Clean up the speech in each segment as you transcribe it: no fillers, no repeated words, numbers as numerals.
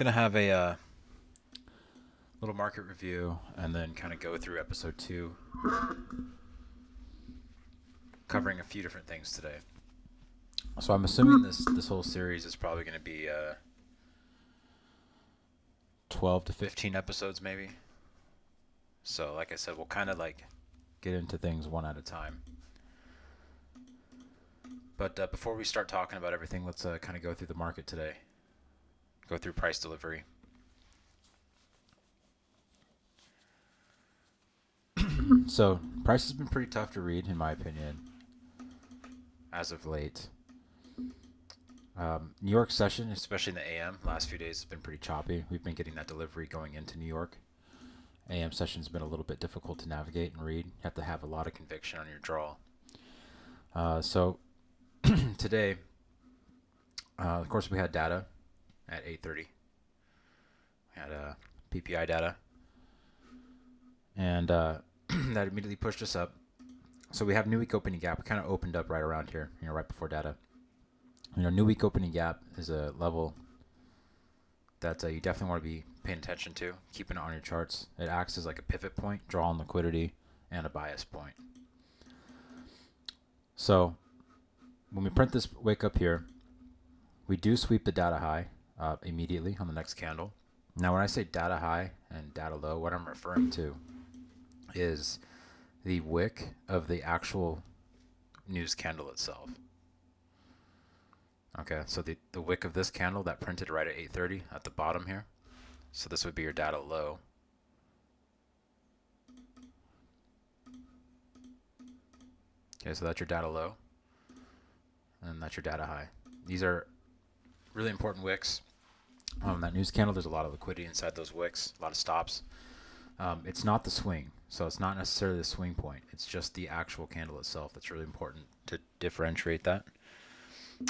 Gonna have a little market review and then kind of go through episode 2, covering a few different things today. So I'm assuming this whole series is probably going to be 12 to 15 episodes maybe. So like I said, we'll kind of like get into things one at a time. But before we start talking about everything, let's kind of go through the market today. Go through price delivery. So price has been pretty tough to read in my opinion as of late. New York session, especially in the AM, last few days has been pretty choppy. We've been getting that delivery going into New York. AM session's been a little bit difficult to navigate and read. You have to have a lot of conviction on your draw. So today, of course, we had data at 8:30. We had PPI data, and that immediately pushed us up. So we have new week opening gap. We kind of opened up right around here, right before data. New week opening gap is a level that you definitely want to be paying attention to, keeping it on your charts. It acts as like a pivot point, draw on liquidity, and a bias point. So when we print this wick up here, we do sweep the data high immediately on the next candle. Now when I say data high and data low, what I'm referring to is the wick of the actual news candle itself. Okay, so the wick of this candle that printed right at 8:30 at the bottom here. So this would be your data low. Okay, so that's your data low. And that's your data high. These are really important wicks. That news candle, there's a lot of liquidity inside those wicks, a lot of stops. It's not the swing, so it's not necessarily the swing point. It's just the actual candle itself that's really important to differentiate that.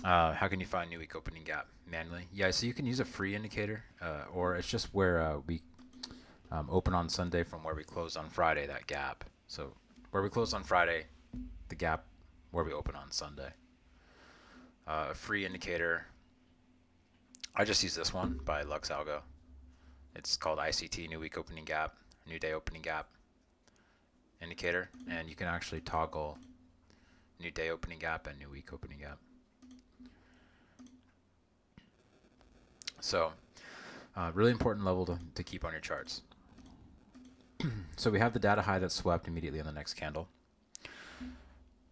How can you find new week opening gap manually? Yeah, so you can use a free indicator, or it's just where we open on Sunday from where we closed on Friday, that gap. So where we closed on Friday, the gap where we open on Sunday. A free indicator, I just use this one by Lux Algo. It's called ICT, New Week Opening Gap, New Day Opening Gap indicator, and you can actually toggle New Day Opening Gap and New Week Opening Gap. So, really important level to keep on your charts. So we have the data high that's swept immediately on the next candle.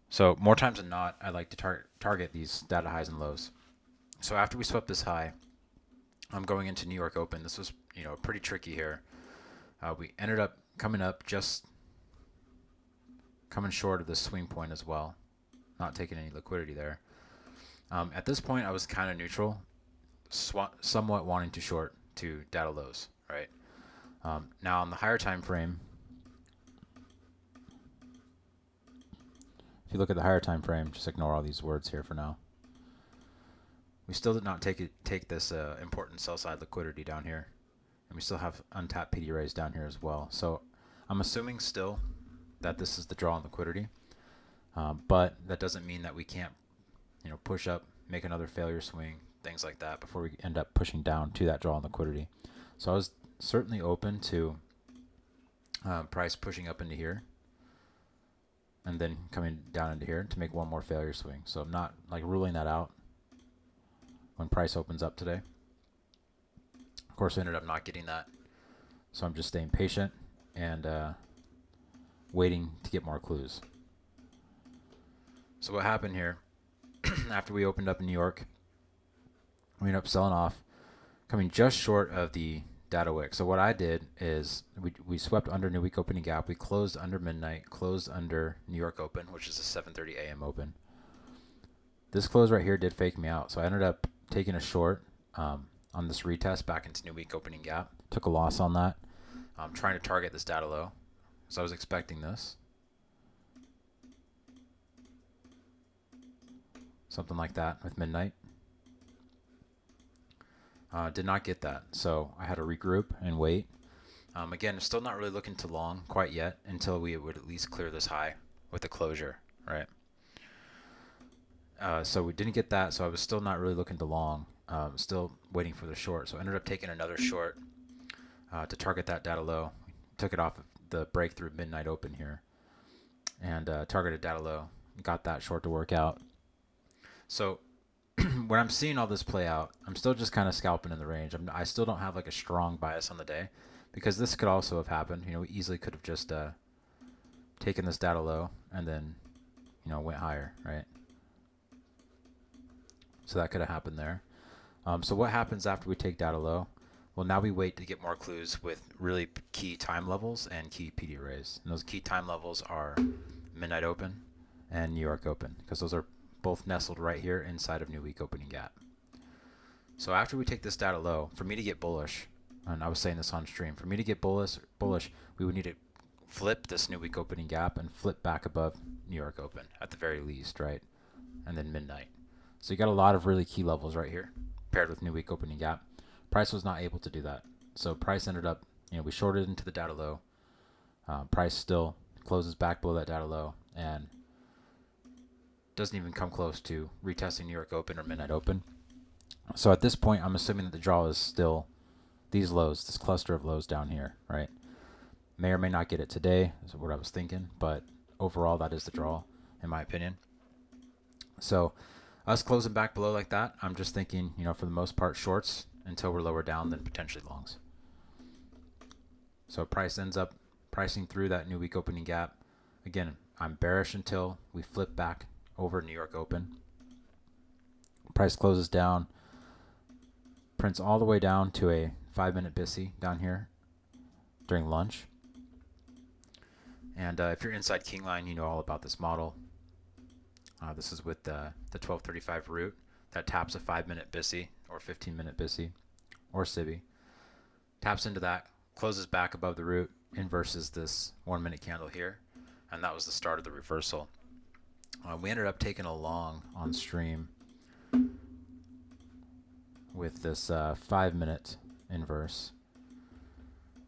So more times than not, I like to target these data highs and lows. So after we swept this high, I'm going into New York Open. This was, pretty tricky here. We ended up coming up, just coming short of the swing point as well, not taking any liquidity there. At this point, I was kind of neutral, somewhat wanting to short to data lows, right? Now on the higher time frame, if you look at the higher time frame, just ignore all these words here for now. We still did not take this important sell side liquidity down here, and we still have untapped PD raise down here as well. So I'm assuming still that this is the draw on liquidity, but that doesn't mean that we can't, push up, make another failure swing, things like that before we end up pushing down to that draw on liquidity. So I was certainly open to price pushing up into here and then coming down into here to make one more failure swing. So I'm not like ruling that out when price opens up today. Of course, I ended up not getting that. So I'm just staying patient and waiting to get more clues. So what happened here, after we opened up in New York, we ended up selling off, coming just short of the data wick. So what I did is we swept under new week opening gap. We closed under midnight, closed under New York Open, which is a 7:30 a.m. open. This close right here did fake me out. So I ended up taking a short on this retest back into new week opening gap. Took a loss on that. I'm trying to target this data low. So I was expecting this. Something like that with midnight. Did not get that, so I had to regroup and wait. Again, still not really looking to long quite yet until we would at least clear this high with the closure, right? So we didn't get that, so I was still not really looking to long. still waiting for the short. So I ended up taking another short to target that data low. Took it off of the breakthrough midnight open here and targeted data low. Got that short to work out. So when I'm seeing all this play out, I'm still just kind of scalping in the range. I still don't have like a strong bias on the day because this could also have happened. We easily could have just taken this data low and then, went higher, right? So that could have happened there. So what happens after we take data low? Well, now we wait to get more clues with really key time levels and key PD arrays. And those key time levels are midnight open and New York open because those are both nestled right here inside of new week opening gap. So after we take this data low, for me to get bullish, and I was saying this on stream, for me to get bullish, we would need to flip this new week opening gap and flip back above New York open at the very least, right? And then midnight. So you got a lot of really key levels right here paired with new week opening gap. Price was not able to do that. So price ended up, we shorted into the data low. Price still closes back below that data low and doesn't even come close to retesting New York open or midnight open. So at this point, I'm assuming that the draw is still these lows, this cluster of lows down here, right? May or may not get it today, is what I was thinking, but overall, that is the draw, in my opinion. So us closing back below like that, I'm just thinking, for the most part, shorts until we're lower down than potentially longs. So price ends up pricing through that new week opening gap. Again, I'm bearish until we flip back over New York open. Price closes down, prints all the way down to a 5-minute BISI down here during lunch. And if you're inside Kingline, you know all about this model. This is with the 1235 root that taps a 5-minute BISI or 15-minute BISI or SIBI. Taps into that, closes back above the root, inverses this 1-minute candle here, and that was the start of the reversal. We ended up taking a long on stream with this 5-minute inverse.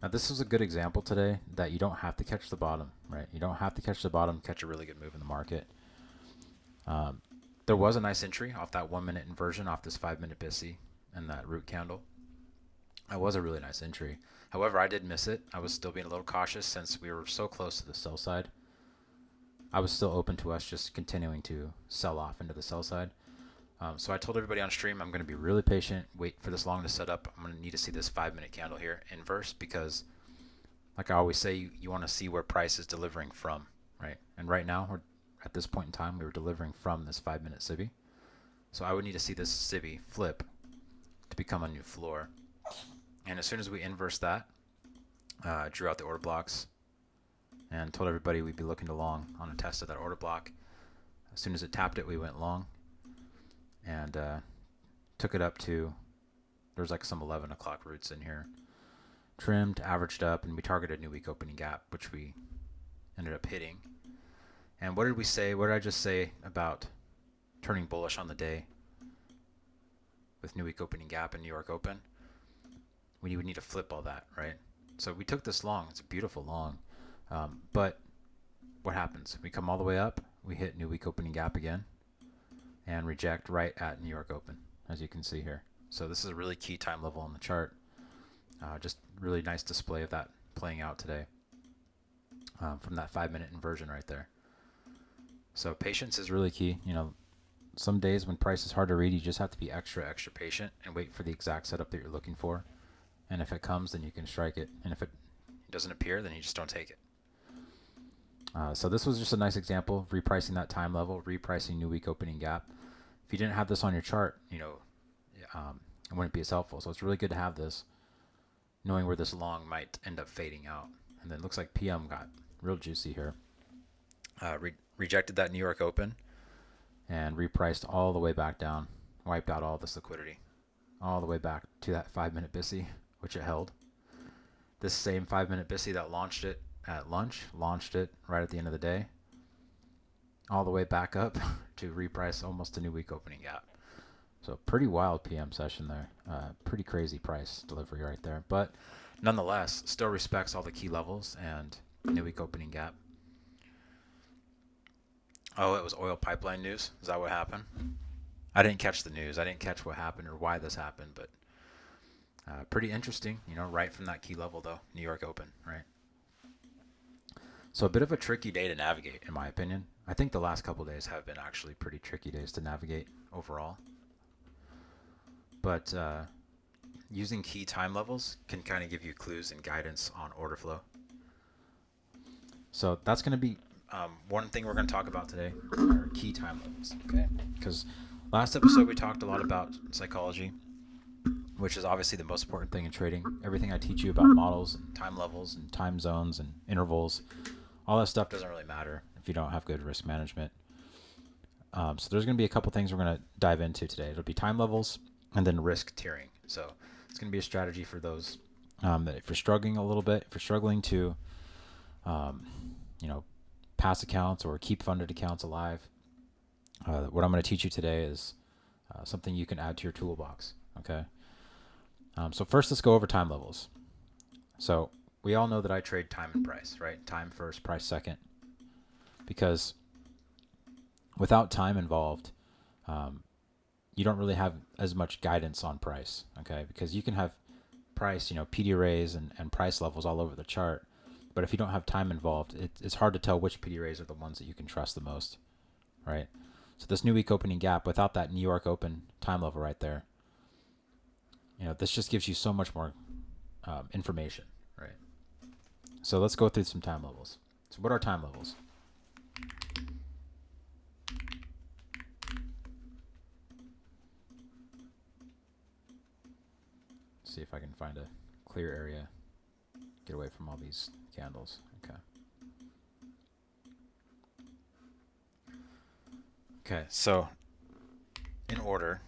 Now this was a good example today that you don't have to catch the bottom, right? You don't have to catch the bottom to catch a really good move in the market. There was a nice entry off that 1-minute inversion off this 5-minute BISI and that root candle. That was a really nice entry. However, I did miss it. I was still being a little cautious since we were so close to the sell side. I was still open to us just continuing to sell off into the sell side. So I told everybody on stream I'm going to be really patient, wait for this long to set up. I'm going to need to see this 5-minute candle here inverse because, like I always say, you want to see where price is delivering from, right? And right now, we're at this point in time, we were delivering from this 5-minute SIBI. So I would need to see this SIBI flip to become a new floor. And as soon as we inverse that, drew out the order blocks and told everybody we'd be looking to long on a test of that order block. As soon as it tapped it, we went long and took it up to, there's like some 11 o'clock roots in here. Trimmed, averaged up, and we targeted new week opening gap, which we ended up hitting. And what did we say? What did I just say about turning bullish on the day with new week opening gap and New York open? We would need to flip all that, right? So we took this long. It's a beautiful long. But what happens? We come all the way up. We hit new week opening gap again and reject right at New York open, as you can see here. So this is a really key time level on the chart. Just really nice display of that playing out today from that 5-minute inversion right there. So patience is really key. Some days when price is hard to read, you just have to be extra patient and wait for the exact setup that you're looking for. And if it comes, then you can strike it. And if it doesn't appear, then you just don't take it. So this was just a nice example of repricing that time level, repricing new week opening gap. If you didn't have this on your chart, it wouldn't be as helpful. So it's really good to have this, knowing where this long might end up fading out. And then it looks like PM got real juicy here. Rejected that New York open and repriced all the way back down, wiped out all this liquidity, all the way back to that 5-minute BISI, which it held. This same 5-minute BISI that launched it at lunch, launched it right at the end of the day, all the way back up to reprice almost a new week opening gap. So pretty wild PM session there. Pretty crazy price delivery right there. But nonetheless, still respects all the key levels and new week opening gap. Oh, it was oil pipeline news. Is that what happened? I didn't catch the news. I didn't catch what happened or why this happened, but pretty interesting, right from that key level though, New York Open, right? So a bit of a tricky day to navigate, in my opinion. I think the last couple days have been actually pretty tricky days to navigate overall. But using key time levels can kind of give you clues and guidance on order flow. So that's going to be one thing we're going to talk about today, are key time levels, okay? Because last episode we talked a lot about psychology, which is obviously the most important thing in trading. Everything I teach you about models and time levels and time zones and intervals, all that stuff doesn't really matter if you don't have good risk management. So there's going to be a couple things we're going to dive into today. It'll be time levels and then risk tiering. So it's going to be a strategy for those that if you're struggling a little bit, if you're struggling to, pass accounts or keep funded accounts alive, what I'm going to teach you today is something you can add to your toolbox. Okay. So first, let's go over time levels. So we all know that I trade time and price, right? Time first, price second. Because without time involved, you don't really have as much guidance on price, okay? Because you can have price, PD arrays and price levels all over the chart. But if you don't have time involved, it's hard to tell which PD arrays are the ones that you can trust the most, right? So this new week opening gap, without that New York Open time level right there, this just gives you so much more information, right? So let's go through some time levels. So what are time levels? See if I can find a clear area. Get away from all these candles. Okay. Okay, so in order,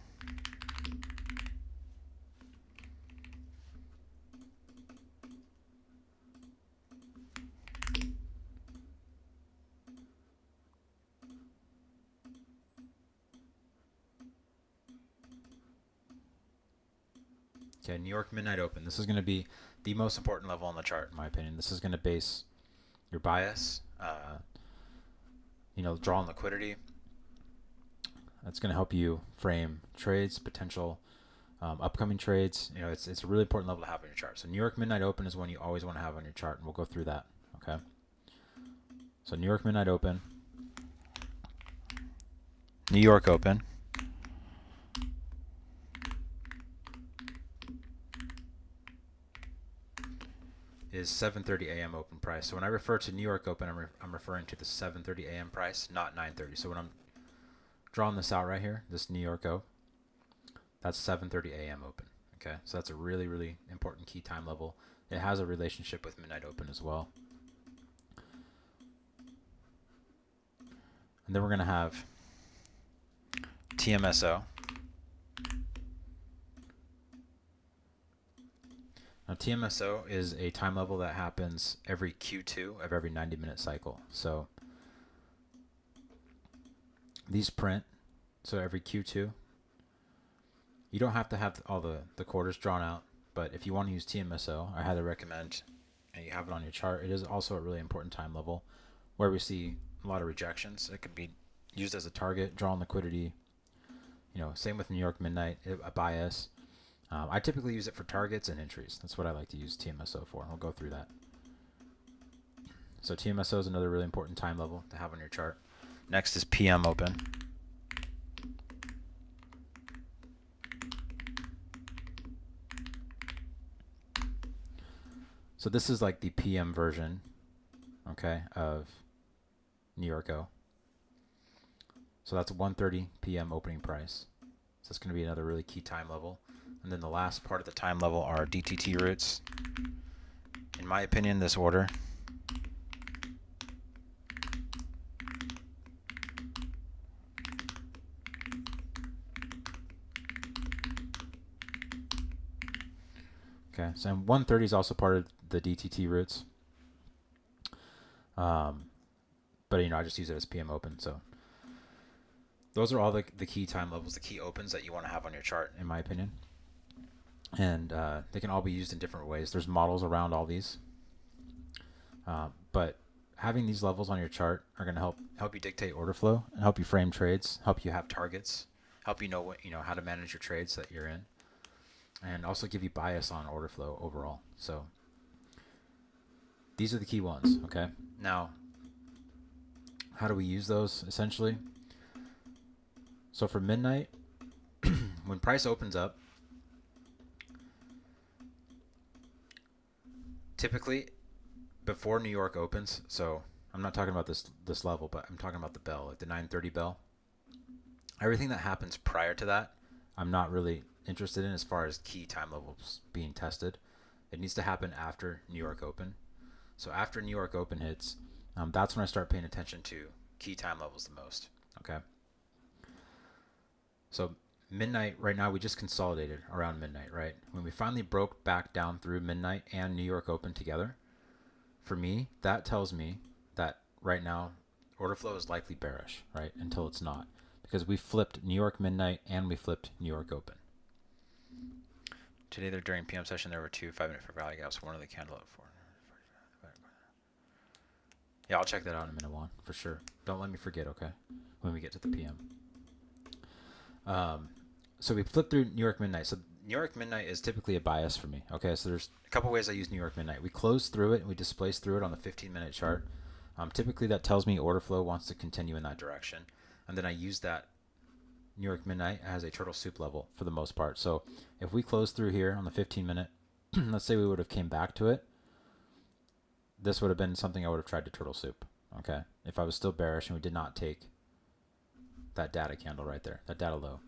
okay, New York Midnight Open. This is going to be the most important level on the chart, in my opinion. This is going to base your bias, draw on liquidity. That's going to help you frame trades, potential upcoming trades. It's a really important level to have on your chart. So New York Midnight Open is one you always want to have on your chart, and we'll go through that. Okay. So New York Midnight Open, New York Open. Is 7:30 a.m. open price. So when I refer to New York Open, I'm referring to the 7:30 a.m. price, not 9:30. So when I'm drawing this out right here, this New York O, that's 7:30 a.m. open. Okay, so that's a really, really important key time level. It has a relationship with Midnight Open as well. And then we're going to have TMSO. Now, TMSO is a time level that happens every Q2 of every 90-minute cycle. So these print, so every Q2. You don't have to have all the quarters drawn out, but if you want to use TMSO, I highly recommend, and you have it on your chart. It is also a really important time level where we see a lot of rejections. It could be used as a target, draw on liquidity. Same with New York Midnight, a bias. I typically use it for targets and entries. That's what I like to use TMSO for. I'll go through that. So TMSO is another really important time level to have on your chart. Next is PM Open. So this is like the PM version, okay, of New York O. So that's 1:30 p.m. opening price. So it's going to be another really key time level. And then the last part of the time level are DTT routes. In my opinion, this order. Okay, so 130 is also part of the DTT routes. But I just use it as PM open. So those are all the key time levels, the key opens that you want to have on your chart, in my opinion. And they can all be used in different ways. There's models around all these. But having these levels on your chart are going to help you dictate order flow and help you frame trades, help you have targets, help you know what, how to manage your trades that you're in, and also give you bias on order flow overall. So these are the key ones, okay? Now, how do we use those essentially? So for midnight, when price opens up, typically before New York opens, so I'm not talking about this level, but I'm talking about the bell, like the 9:30 bell. Everything that happens prior to that, I'm not really interested in as far as key time levels being tested. It needs to happen after New York open. So after New York open hits, that's when I start paying attention to key time levels the most. Okay. So midnight right now, we just consolidated around midnight, right? When we finally broke back down through midnight and New York open together, for me, that tells me that right now order flow is likely bearish, right? Until it's not, because we flipped New York midnight and we flipped New York open. Today, during PM session, there were 2 5-minute fair value gaps. One of the candle at 4. Yeah, I'll check that out in a minute, Juan, for sure. Don't let me forget, okay? When we get to the PM. So we flipped through New York midnight. So New York midnight is typically a bias for me. Okay, so there's a couple ways I use New York midnight. We close through it and we displace through it on the 15-minute chart. Typically that tells me order flow wants to continue in that direction. And then I use that New York midnight as a turtle soup level for the most part. So if we close through here on the 15-minute, let's say we would have came back to it, this would have been something I would have tried to turtle soup. Okay, if I was still bearish and we did not take that data candle right there, that data low.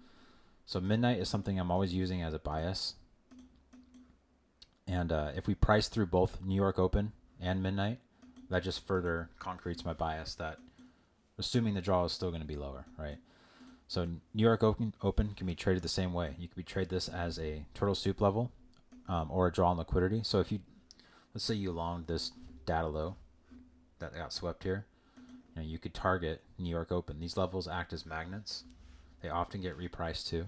So midnight is something I'm always using as a bias. And if we price through both New York open and midnight, that just further concretes my bias that assuming the draw is still going to be lower, right? So New York open can be traded the same way. You could trade this as a turtle soup level or a draw on liquidity. So if you, let's say you longed this data low that got swept here, you could target New York open. These levels act as magnets. They often get repriced too.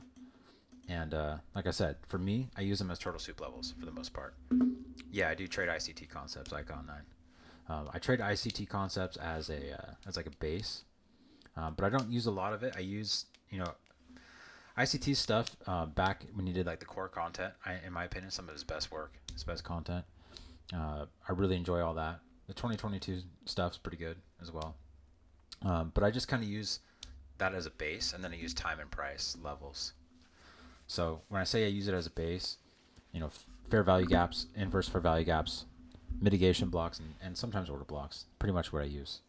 And like I said, for me, I use them as turtle soup levels for the most part. Yeah, I do trade ICT concepts, Icon 9. I trade ICT concepts as like a base, but I don't use a lot of it. I use, ICT stuff back when you did like the core content. In my opinion, some of his best work, his best content. I really enjoy all that. The 2022 stuff's pretty good as well. But I just kind of use that as a base, and then I use time and price levels. So when I say I use it as a base, fair value gaps, inverse fair value gaps, mitigation blocks, and sometimes order blocks, pretty much what I use.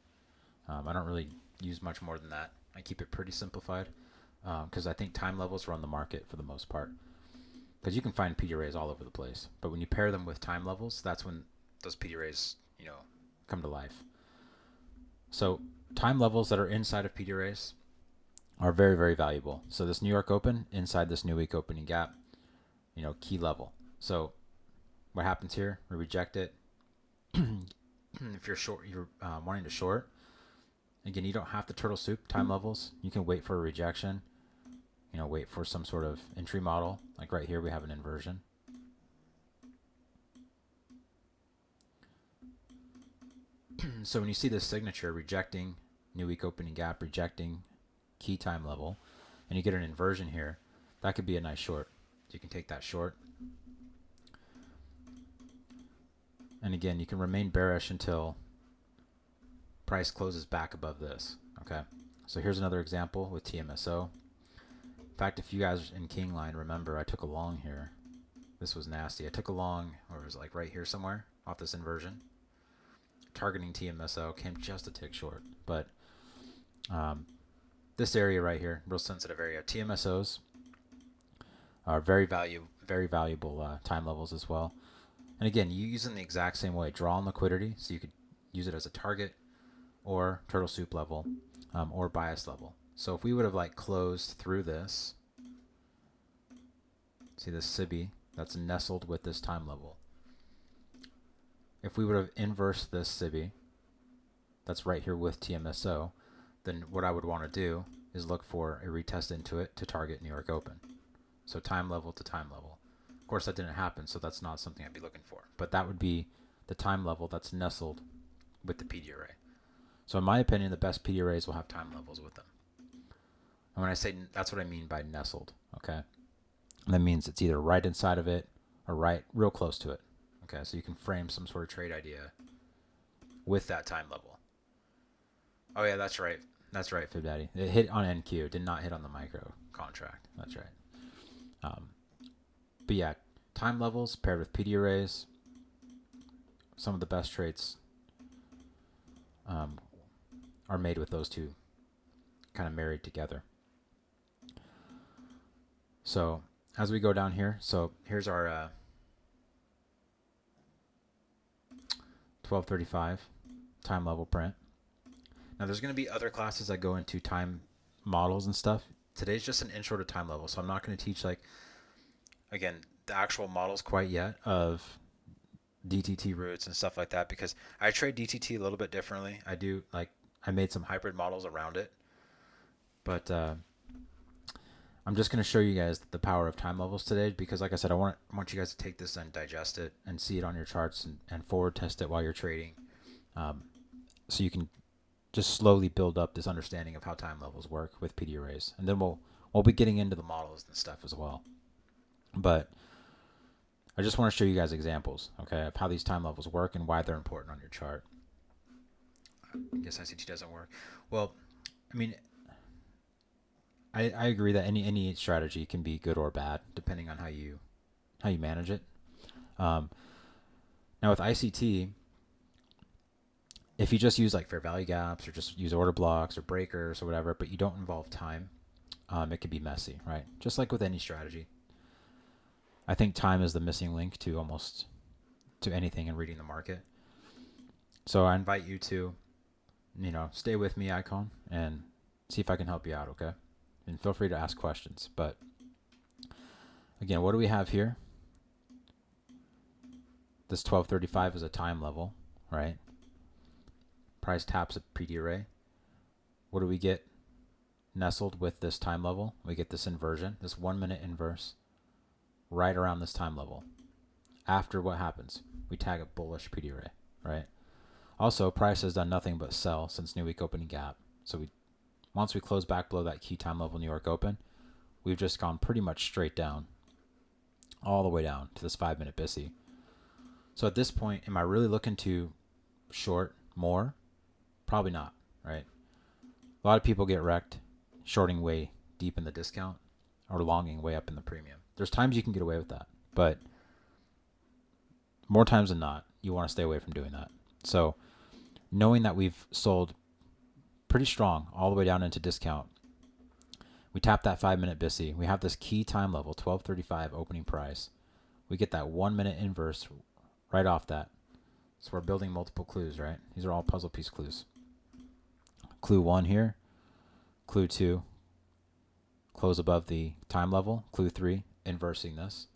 I don't really use much more than that. I keep it pretty simplified because I think time levels run the market for the most part. Because you can find PD arrays all over the place, but when you pair them with time levels, that's when those PD arrays, come to life. So time levels that are inside of PD arrays are very, very valuable. So this New York open inside this new week opening gap, key level. So what happens here? We reject it. If you're short, you're wanting to short. Again, you don't have to turtle soup time levels. You can wait for a rejection. Wait for some sort of entry model. Like right here, we have an inversion. So when you see this signature rejecting new week opening gap, rejecting key time level, and you get an inversion here, that could be a nice short. So you can take that short. And again, you can remain bearish until price closes back above this. Okay. So here's another example with TMSO. In fact, if you guys in King line remember, I took a long here. This was nasty. I took a long, or it was like right here somewhere off this inversion. Targeting TMSO, came just a tick short, but this area right here, real sensitive area. TMSOs are very valuable time levels as well. And again, you use them the exact same way. Draw on liquidity, so you could use it as a target or turtle soup level or bias level. So if we would have like closed through this, see this SIBI that's nestled with this time level. If we would have inversed this SIBI that's right here with TMSO, then what I would want to do is look for a retest into it to target New York open. So time level to time level. Of course, that didn't happen, so that's not something I'd be looking for. But that would be the time level that's nestled with the PD array. So in my opinion, the best PD arrays will have time levels with them. And when I say, that's what I mean by nestled, okay? And that means it's either right inside of it or right real close to it. Okay, so you can frame some sort of trade idea with that time level. Oh yeah, that's right. That's right, FibDaddy. It hit on NQ, did not hit on the micro contract. That's right. But yeah, time levels paired with PD arrays, some of the best traits are made with those two kind of married together. So as we go down here, so here's our 1235 time level print. Now there's going to be other classes that go into time models and stuff. Today's just an intro to time level, so I'm not going to teach, like, again, the actual models quite yet of DTT roots and stuff like that, because I trade DTT a little bit differently. I made some hybrid models around it, but I'm just going to show you guys the power of time levels today, because like I said, I want you guys to take this and digest it and see it on your charts and forward test it while you're trading, so you can just slowly build up this understanding of how time levels work with PD arrays. And then we'll be getting into the models and stuff as well. But I just want to show you guys examples, okay, of how these time levels work and why they're important on your chart. I guess ICT doesn't work. Well, I mean, I agree that any strategy can be good or bad depending on how you manage it. Now with ICT, if you just use like fair value gaps or just use order blocks or breakers or whatever, but you don't involve time, it can be messy, right? Just like with any strategy. I think time is the missing link to anything in reading the market. So I invite you to, stay with me, Icon, and see if I can help you out, okay? And feel free to ask questions. But again, what do we have here? This 1235 is a time level, right? Price taps a PD array. What do we get nestled with this time level? We get this inversion, this 1 minute inverse, right around this time level. After what happens? We tag a bullish PD array, right? Also, price has done nothing but sell since New Week opening gap. So once we close back below that key time level New York open, we've just gone pretty much straight down, all the way down to this 5 minute BISI. So at this point, am I really looking to short more? Probably not, right? A lot of people get wrecked shorting way deep in the discount or longing way up in the premium. There's times you can get away with that, but more times than not, you want to stay away from doing that. So knowing that we've sold pretty strong all the way down into discount, we tap that 5 minute BISI. We have this key time level, 1235 opening price. We get that 1 minute inverse right off that. So we're building multiple clues, right? These are all puzzle piece clues. Clue 1 here, clue 2, close above the time level, clue 3, inversing this.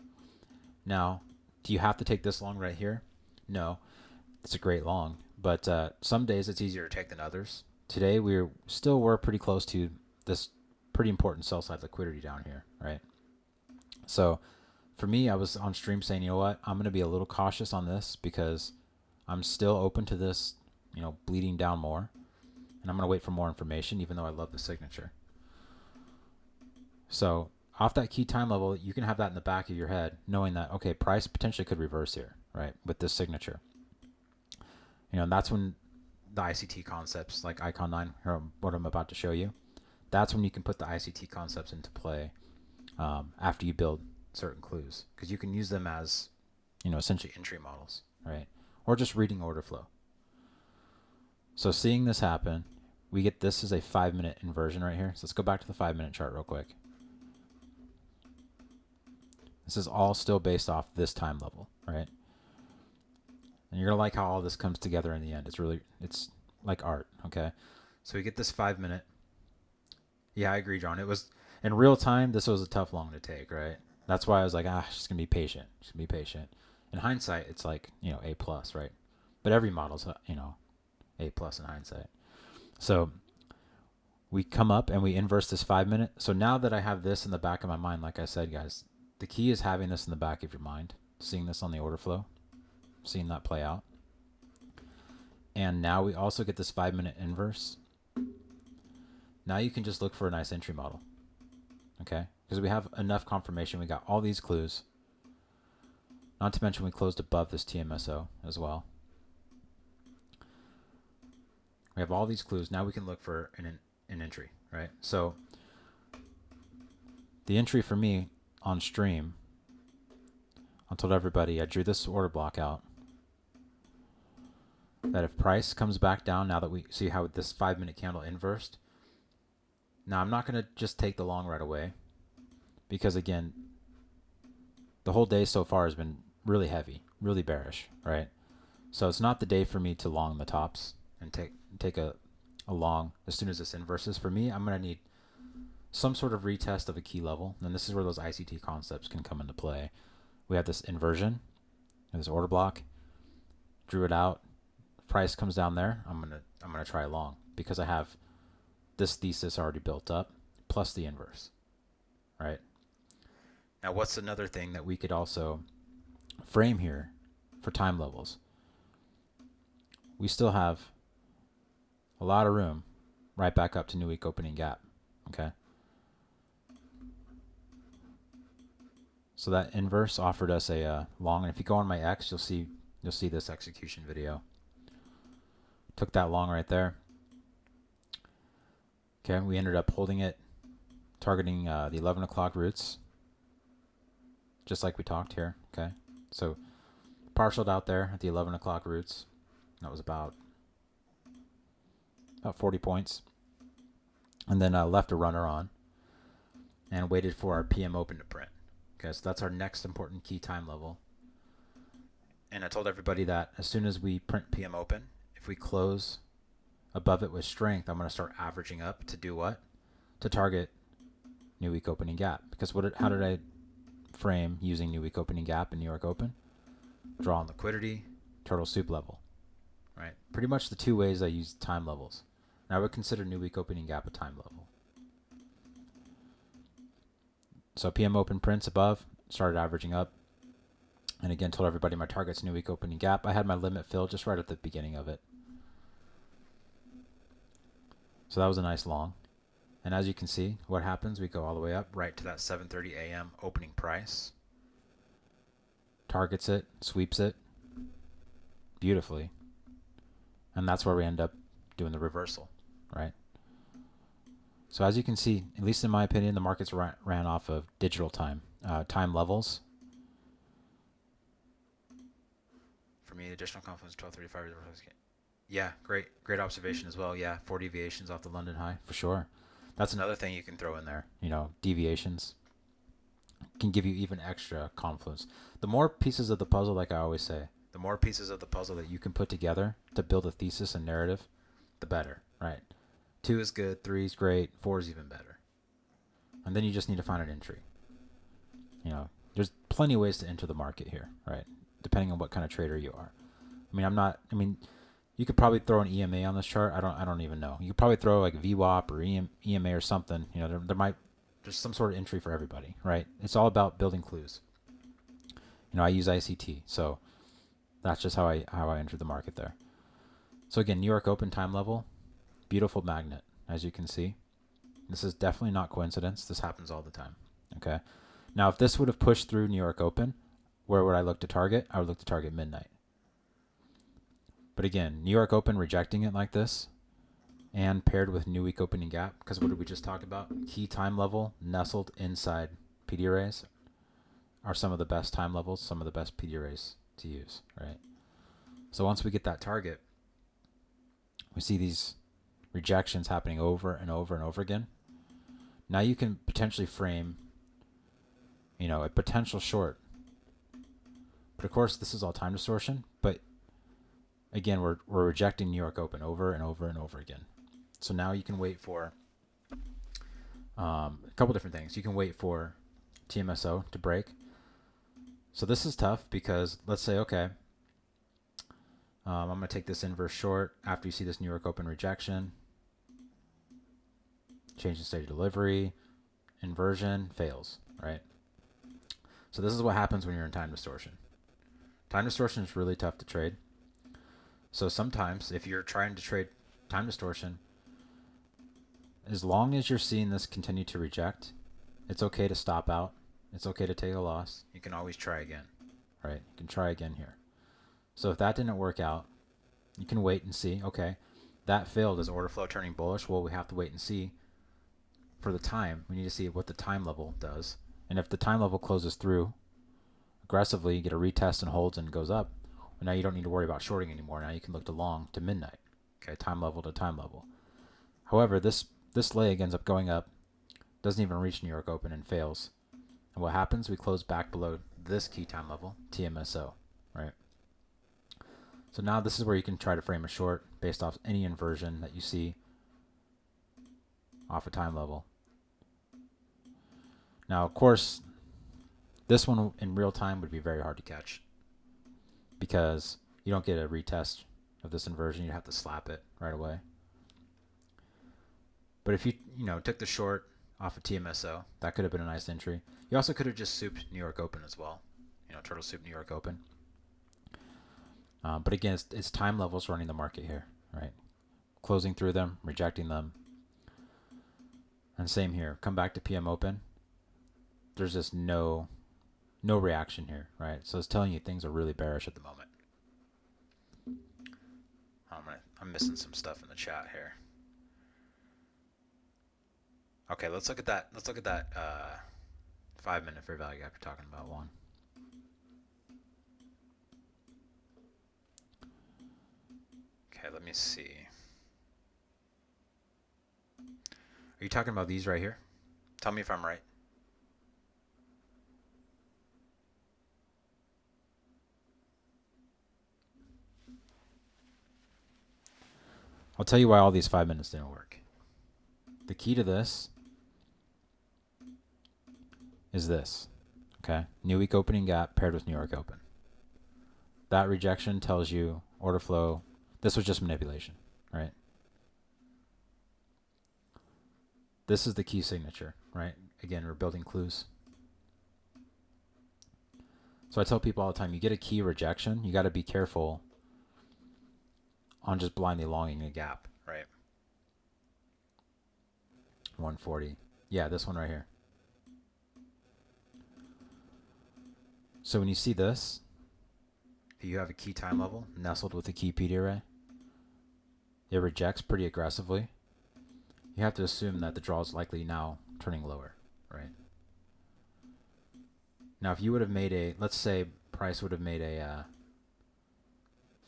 Now, do you have to take this long right here? No, it's a great long, but some days it's easier to take than others. Today we're pretty close to this pretty important sell side liquidity down here, right? So for me, I was on stream saying, you know what, I'm going to be a little cautious on this because I'm still open to this, bleeding down more. And I'm going to wait for more information, even though I love the signature. So off that key time level, you can have that in the back of your head, knowing that, okay, price potentially could reverse here, right, with this signature. And that's when the ICT concepts, like Icon 9, or what I'm about to show you, that's when you can put the ICT concepts into play after you build certain clues, because you can use them as, essentially entry models, right, or just reading order flow. So seeing this happen, we get this is a 5 minute inversion right here. So let's go back to the 5 minute chart real quick. This is all still based off this time level, right? And you're going to like how all this comes together in the end. It's like art, okay? So we get this 5 minute. Yeah, I agree, John. It was, in real time, this was a tough long to take, right? That's why I was like, just going to be patient. Just be patient. In hindsight, it's like, A plus, right? But every model's, A plus in hindsight. So we come up and we inverse this 5 minute. So now that I have this in the back of my mind, like I said, guys, the key is having this in the back of your mind, seeing this on the order flow, seeing that play out. And now we also get this 5 minute inverse. Now you can just look for a nice entry model. okay? Because we have enough confirmation. We got all these clues. Not to mention we closed above this TMSO as well. We have all these clues. Now we can look for an entry, right? So the entry for me on stream, I told everybody, I drew this order block out, that if price comes back down, now that we see how this 5-minute candle inversed, now I'm not going to just take the long right away, because again, the whole day so far has been really heavy, really bearish, right? So it's not the day for me to long the tops and take a long as soon as this inverses. For me, I'm going to need some sort of retest of a key level, and this is where those ICT concepts can come into play. We have this inversion, this order block, drew it out. Price comes down there, I'm gonna try long, because I have this thesis already built up plus the inverse, right? Now, what's another thing that we could also frame here for time levels? We still have a lot of room right back up to new week opening gap, okay? So that inverse offered us a long, and if you go on my X, you'll see this execution video. Took that long right there. Okay, we ended up holding it, targeting the 11 o'clock roots, just like we talked here. Okay, so partialed out there at the 11 o'clock roots. That was about 40 points, and then left a runner on and waited for our PM open to print. Okay, so that's our next important key time level. And I told everybody that as soon as we print PM open, if we close above it with strength, I'm going to start averaging up to do what? To target new week opening gap. Because how did I frame using new week opening gap in New York Open? Draw on liquidity, turtle soup level, right? Pretty much the two ways I use time levels. And I would consider new week opening gap a time level. So PM open prints above, started averaging up. And again, told everybody my target's new week opening gap. I had my limit filled just right at the beginning of it. So that was a nice long. And as you can see, what happens, we go all the way up right to that 7:30 a.m. opening price. Targets it, sweeps it beautifully. And that's where we end up doing the reversal, right? So as you can see, at least in my opinion, the markets ran off of digital time, time levels. For me, additional confluence 1235. Yeah, great observation as well. Yeah, 4 deviations off the London high for sure. That's another thing you can throw in there. You know, deviations can give you even extra confluence. The more pieces of the puzzle, like I always say, the more pieces of the puzzle that you can put together to build a thesis and narrative, the better, right? 2 is good, 3 is great, 4 is even better. And then you just need to find an entry. You know, there's plenty of ways to enter the market here, right? Depending on what kind of trader you are. I mean, you could probably throw an EMA on this chart. I don't even know. You could probably throw like a VWAP or EMA or something. You know, there's some sort of entry for everybody, right? It's all about building clues. You know, I use ICT, so that's just how I entered the market there. So again, New York Open time level, beautiful magnet, as you can see. This is definitely not coincidence. This happens all the time. Okay. Now, if this would have pushed through New York Open, where would I look to target? I would look to target midnight. But again, New York Open rejecting it like this and paired with new week opening gap, because what did we just talk about? Key time level nestled inside PD arrays are some of the best time levels, some of the best PD arrays to use, right? So once we get that target, we see these rejections happening over and over and over again. Now you can potentially frame, you know, a potential short. But of course, this is all time distortion, but again, we're rejecting New York Open over and over and over again. So now you can wait for a couple different things. You can wait for TMSO to break. So this is tough because let's say, okay, I'm going to take this inverse short after you see this New York Open rejection. Change the state of delivery, inversion, fails, right? So this is what happens when you're in time distortion. Time distortion is really tough to trade. So sometimes if you're trying to trade time distortion, as long as you're seeing this continue to reject, It's okay to stop out. It's okay to take a loss. You can always try again, right? You can try again here. So if that didn't work out, you can wait and see. Okay, that failed. Is order flow turning bullish? Well, we have to wait and see. For the time, we need to see what the time level does. And if the time level closes through aggressively, you get a retest and holds and goes up, well, now you don't need to worry about shorting anymore. Now you can look to long to midnight. Okay, time level to time level. However, this leg ends up going up, doesn't even reach New York Open and fails. And what happens? We close back below this key time level, TMSO, right? So now this is where you can try to frame a short based off any inversion that you see off a time level. Now, of course, this one in real time would be very hard to catch because you don't get a retest of this inversion. You'd have to slap it right away. But if you took the short off of TMSO, that could have been a nice entry. You also could have just souped New York Open as well. Turtle soup New York Open. But again, it's time levels running the market here, right? Closing through them, rejecting them. And same here. Come back to PM Open. There's just no reaction here, right? So it's telling you things are really bearish at the moment. I'm missing some stuff in the chat here. Okay, let's look at that. Let's look at that 5-minute fair value gap you're talking about, Juan. Okay, let me see. Are you talking about these right here? Tell me if I'm right. I'll tell you why all these 5 minutes didn't work. The key to this is this, okay? New week opening gap paired with New York Open. That rejection tells you order flow. This was just manipulation, right? This is the key signature, right? Again, we're building clues. So I tell people all the time, you get a key rejection, you got to be careful on just blindly longing a gap, right? 140. Yeah, this one right here. So when you see this, if you have a key time level nestled with a key PD array, it rejects pretty aggressively. You have to assume that the draw is likely now turning lower, right? Now, if you would have made a, let's say price would have made a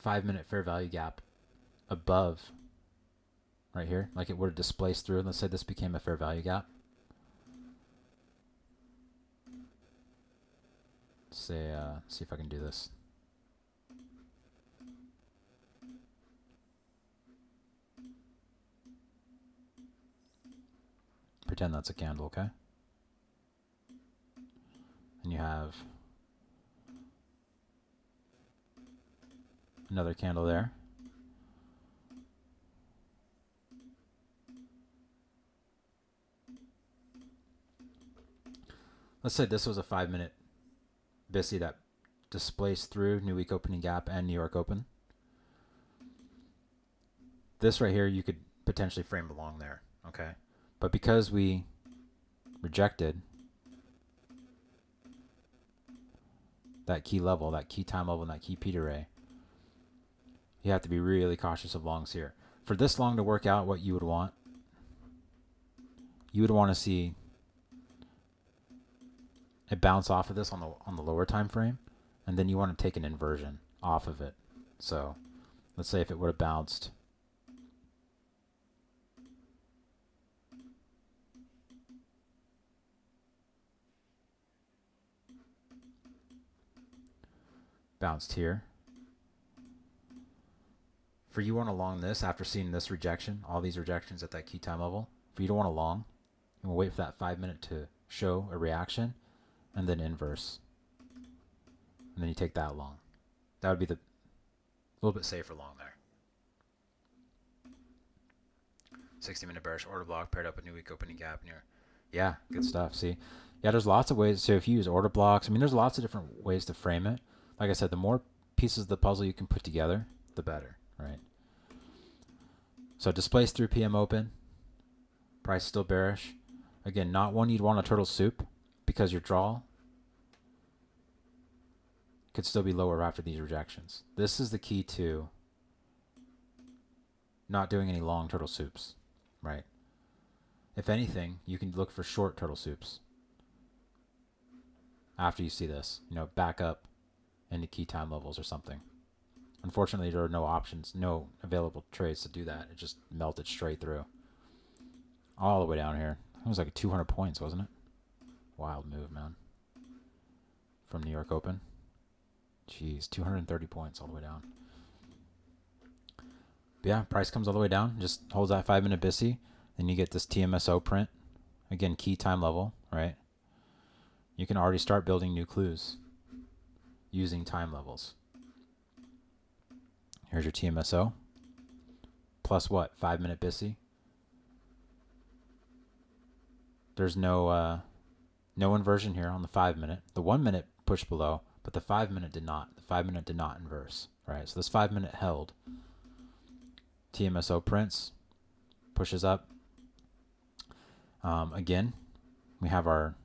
5-minute fair value gap above right here, like it would have displaced through. Let's say this became a fair value gap. Say, see if I can do this. Pretend that's a candle, okay? And you have another candle there. Let's say this was a 5-minute BISI that displaced through new week opening gap and New York Open. This right here, you could potentially frame along there, okay? But because we rejected that key level, that key time level, and that key P array, you have to be really cautious of longs here. For this long to work out, what you would want to see a bounce off of this on the lower time frame, and then you want to take an inversion off of it. So let's say if it would have bounced here. For you want to long this after seeing this rejection, all these rejections at that key time level, for you to want to long, you will wait for that 5-minute to show a reaction and then inverse. And then you take that long. That would be the little bit safer long there. 60-minute bearish order block paired up with new week opening gap near. Yeah, good stuff. See? Yeah, there's lots of ways. So if you use order blocks, I mean, there's lots of different ways to frame it. Like I said, the more pieces of the puzzle you can put together, the better, right? So displace through PM open. Price still bearish. Again, not one you'd want a turtle soup because your draw could still be lower after these rejections. This is the key to not doing any long turtle soups, right? If anything, you can look for short turtle soups after you see this, back up into key time levels or something. Unfortunately, there are no options, no available trades to do that. It just melted straight through. All the way down here. It was like 200 points, wasn't it? Wild move, man. From New York Open. Jeez, 230 points all the way down. But yeah, price comes all the way down. Just holds that 5-minute BISI. Then you get this TMSO print. Again, key time level, right? You can already start building new clues using time levels. Here's your TMSO. Plus what? 5-minute BISI. There's no inversion here on the 5-minute. The 1-minute pushed below, but the 5-minute did not. The 5-minute did not inverse, right? So this 5-minute held. TMSO prints, pushes up. Again, we have our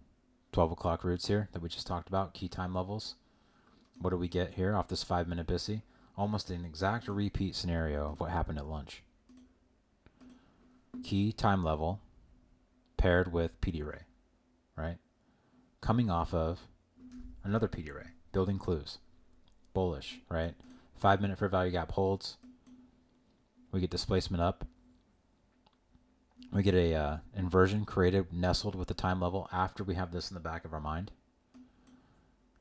12 o'clock routes here that we just talked about, key time levels. What do we get here off this 5-minute BISI? Almost an exact repeat scenario of what happened at lunch. Key time level paired with PD ray, right? Coming off of another PD ray, building clues. Bullish, right? 5-minute fair value gap holds. We get displacement up. We get a inversion created, nestled with the time level after we have this in the back of our mind.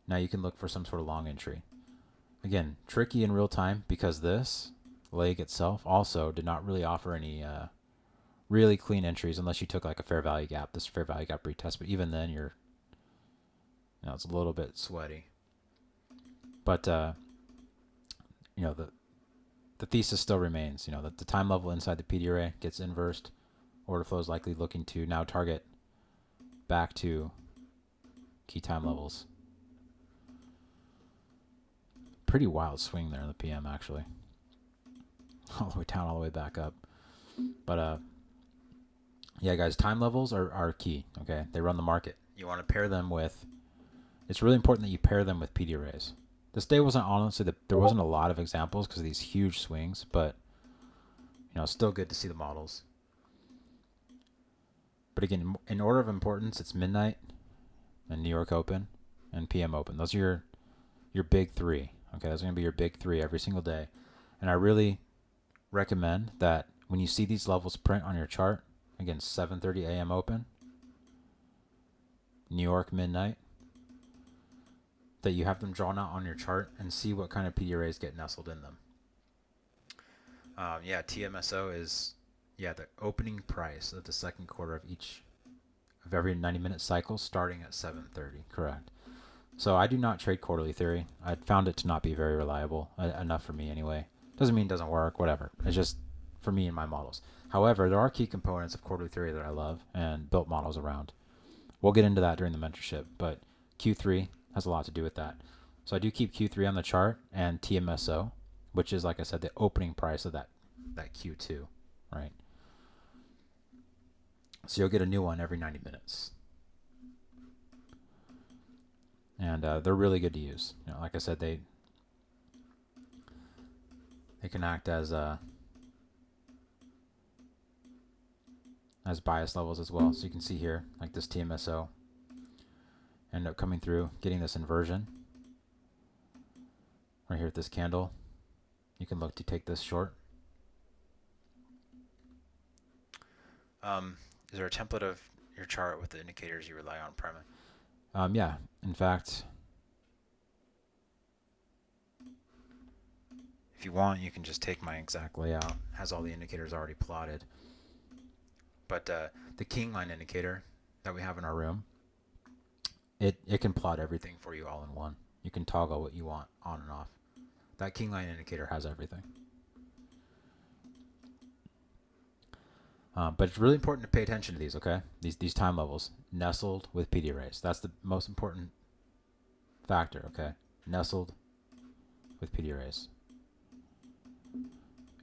Now you can look for some sort of long entry. Again, tricky in real time because this leg itself also did not really offer any really clean entries unless you took like a fair value gap, this fair value gap retest. But even then, it's a little bit sweaty. But the thesis still remains. That the time level inside the PD array gets inversed. Order flow is likely looking to now target back to key time levels. Pretty wild swing there in the PM, actually. All the way down, all the way back up. But yeah, guys, time levels are key. Okay, they run the market. You want to pair them with. It's really important that you pair them with PD arrays. This day wasn't honestly there wasn't a lot of examples because of these huge swings, but still good to see the models. But again, in order of importance, it's midnight and New York Open and PM Open. Those are your big three. Okay, those are going to be your big three every single day. And I really recommend that when you see these levels print on your chart, again, 7:30 a.m. Open, New York midnight, that you have them drawn out on your chart and see what kind of PD arrays get nestled in them. Yeah, TMSO is the opening price of the second quarter of every 90-minute cycle starting at 7:30. Correct. So I do not trade quarterly theory. I found it to not be very reliable enough for me anyway. Doesn't mean it doesn't work, whatever. It's just for me and my models. However, there are key components of quarterly theory that I love and built models around. We'll get into that during the mentorship, but Q3 has a lot to do with that. So I do keep Q3 on the chart and TMSO, which is, like I said, the opening price of that Q2, right? So you'll get a new one every 90 minutes. And they're really good to use. Like I said, they can act as bias levels as well. So you can see here, like this TMSO, end up coming through, getting this inversion. Right here at this candle, you can look to take this short. Is there a template of your chart with the indicators you rely on priming? Yeah, in fact, if you want, you can just take my exact layout. It has all the indicators already plotted. But the king line indicator that we have in our room, it can plot everything for you all in one. You can toggle what you want on and off. That king line indicator has everything. But it's really important to pay attention to these, okay? These time levels nestled with PD arrays. That's the most important factor, okay? Nestled with PD arrays.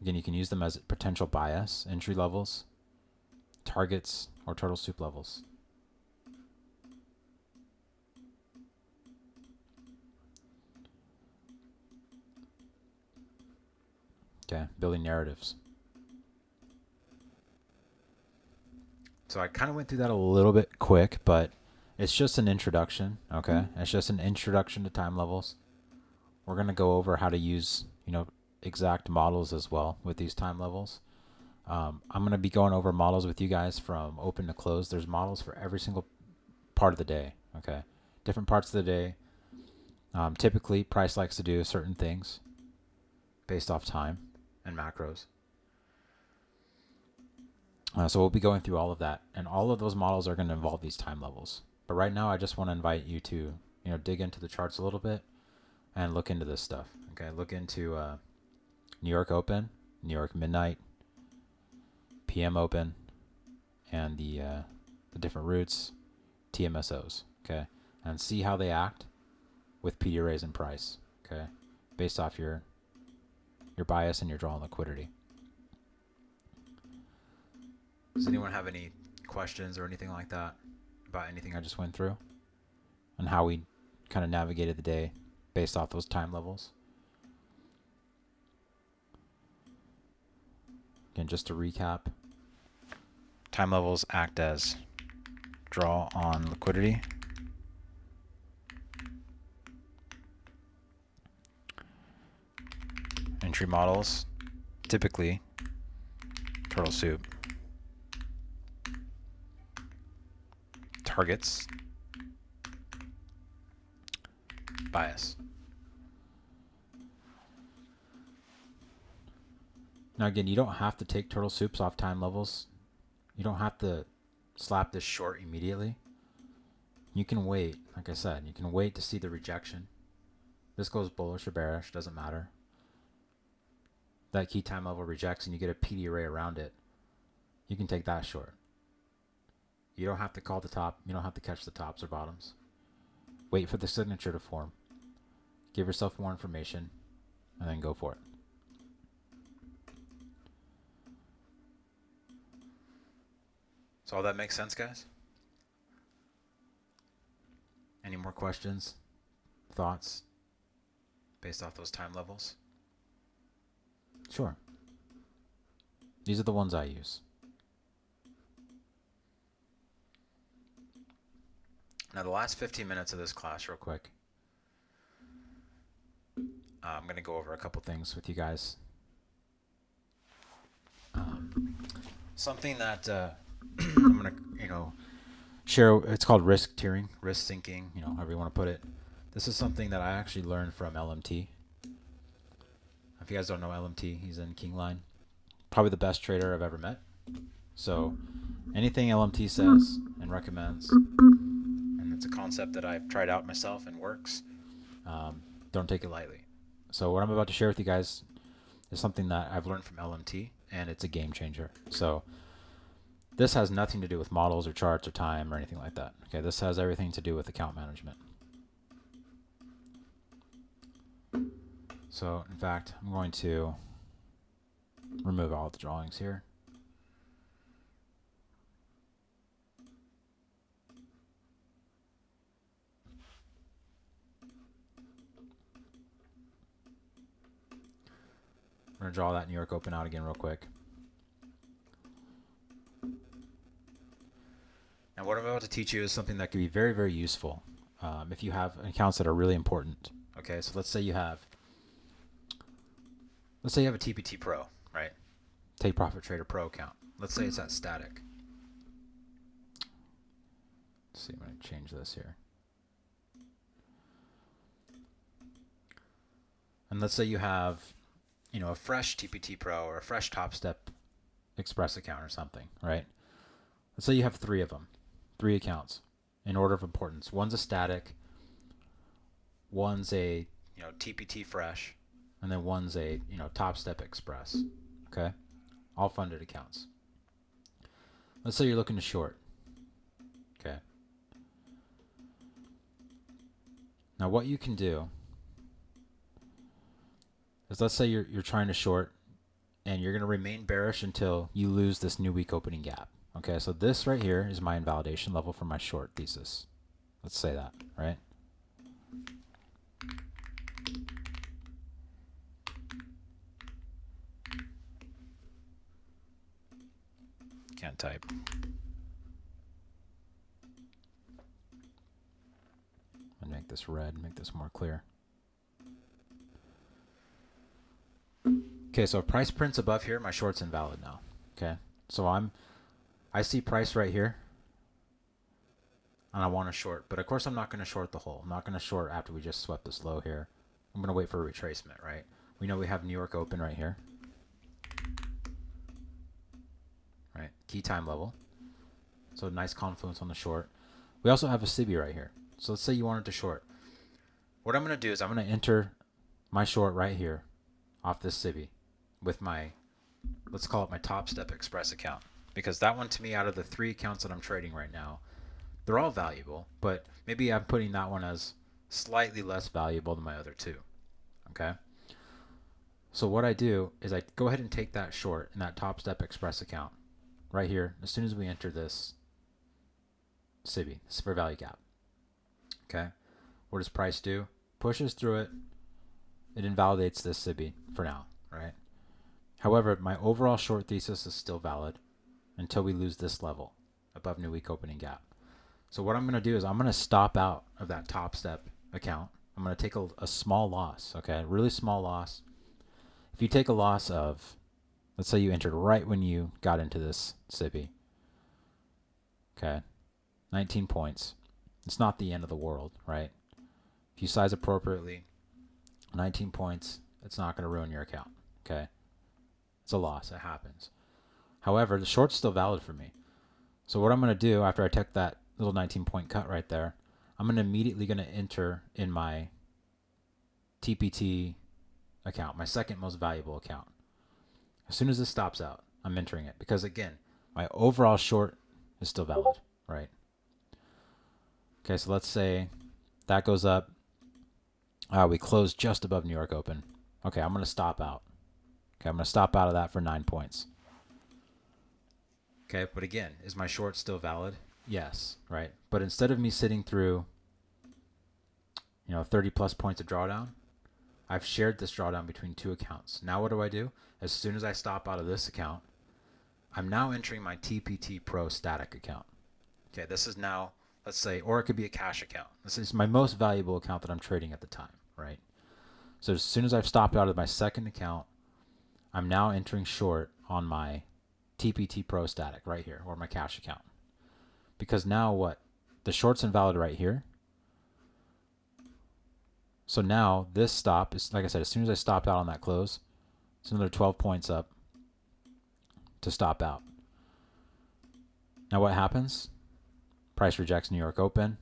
Again, you can use them as potential bias entry levels, targets, or turtle soup levels. Okay, building narratives. So I kind of went through that a little bit quick, but it's just an introduction, okay? It's just an introduction to time levels. We're going to go over how to use, exact models as well with these time levels. I'm going to be going over models with you guys from open to close. There's models for every single part of the day, okay? Different parts of the day. Typically, price likes to do certain things based off time and macros. So we'll be going through all of that, and all of those models are going to involve these time levels. But right now, I just want to invite you to, dig into the charts a little bit and look into this stuff. Okay, look into New York Open, New York Midnight, PM Open, and the different routes, TMSOs. Okay, and see how they act with PD arrays and price. Okay, based off your bias and your draw and liquidity. Does anyone have any questions or anything like that about anything I just went through and how we kind of navigated the day based off those time levels? Again, just to recap, time levels act as draw on liquidity. Entry models, typically turtle soup. Targets, bias. Now again, you don't have to take turtle soups off time levels. You don't have to slap this short immediately. You can wait, like I said, you can wait to see the rejection. This goes bullish or bearish, doesn't matter. That key time level rejects and you get a PD array around it. You can take that short. You don't have to call the top. You don't have to catch the tops or bottoms. Wait for the signature to form. Give yourself more information and then go for it. So all that makes sense, guys? Any more questions, thoughts based off those time levels? Sure. These are the ones I use. Now, the last 15 minutes of this class, real quick, I'm going to go over a couple things with you guys. Something that I'm going to, share. It's called risk tiering, risk sinking, however you want to put it. This is something that I actually learned from LMT. If you guys don't know LMT, he's in Kingline. Probably the best trader I've ever met. So anything LMT says and recommends, and it's a concept that I've tried out myself and works, don't take it lightly. So what I'm about to share with you guys is something that I've learned from LMT, and it's a game changer. So this has nothing to do with models or charts or time or anything like that. Okay, this has everything to do with account management. So in fact, I'm going to remove all the drawings here. I'm going to draw that New York Open out again real quick. Now what I'm about to teach you is something that can be very, very useful if you have accounts that are really important. Okay, so let's say you have a TPT Pro, right? Take Profit Trader Pro account. Let's say it's at static. Let's see, I'm going to change this here. And let's say you have, a fresh TPT Pro or a fresh Top Step Express account or something, right? Let's say you have 3 of them, 3 accounts in order of importance. One's a static, one's a, TPT Fresh, and then one's a, Top Step Express, okay? All funded accounts. Let's say you're looking to short, okay? Now what you can do is, let's say you're trying to short and you're going to remain bearish until you lose this new week opening gap. Okay, so this right here is my invalidation level for my short thesis. Let's say that, right? can't type. And make this red, make this more clear. Okay, so if price prints above here, my short's invalid now. Okay, so I see price right here, and I want to short, but of course I'm not going to short the whole. I'm not going to short after we just swept this low here. I'm going to wait for a retracement, right? We know we have New York open right here, right? Key time level. So nice confluence on the short. We also have a SIBI right here. So let's say you wanted to short. What I'm going to do is I'm going to enter my short right here off this SIBI with my, let's call it my Top Step Express account, because that one to me, out of the 3 accounts that I'm trading right now, they're all valuable, but maybe I'm putting that one as slightly less valuable than my other 2. Okay. So what I do is I go ahead and take that short in that Top Step Express account right here as soon as we enter this SIBI, this fair value gap. Okay. What does price do? Pushes through it. It invalidates this SIBI for now, right? However, my overall short thesis is still valid until we lose this level above new week opening gap. So what I'm going to do is I'm going to stop out of that Top Step account. I'm going to take a small loss, okay? A really small loss. If you take a loss of, let's say you entered right when you got into this SIBI, okay, 19 points. It's not the end of the world, right? If you size appropriately, 19 points, it's not going to ruin your account, okay? It's a loss, it happens. However, the short's still valid for me. So what I'm going to do after I took that little 19-point cut right there, I'm immediately going to enter in my TPT account, my second most valuable account. As soon as this stops out, I'm entering it because, again, my overall short is still valid, right? Okay, so let's say that goes up. We close just above New York open. Okay, I'm going to stop out. Okay, I'm going to stop out of that for 9 points. Okay, but again, is my short still valid? Yes, right? But instead of me sitting through, 30 plus points of drawdown, I've shared this drawdown between 2 accounts. Now what do? As soon as I stop out of this account, I'm now entering my TPT Pro static account. Okay, this is now, let's say, or it could be a cash account. This is my most valuable account that I'm trading at the time, right? So as soon as I've stopped out of my second account, I'm now entering short on my TPT Pro static right here, or my cash account. Because now what? The short's invalid right here. So now this stop is, like I said, as soon as I stopped out on that close, it's another 12 points up to stop out. Now what happens? Price rejects New York open.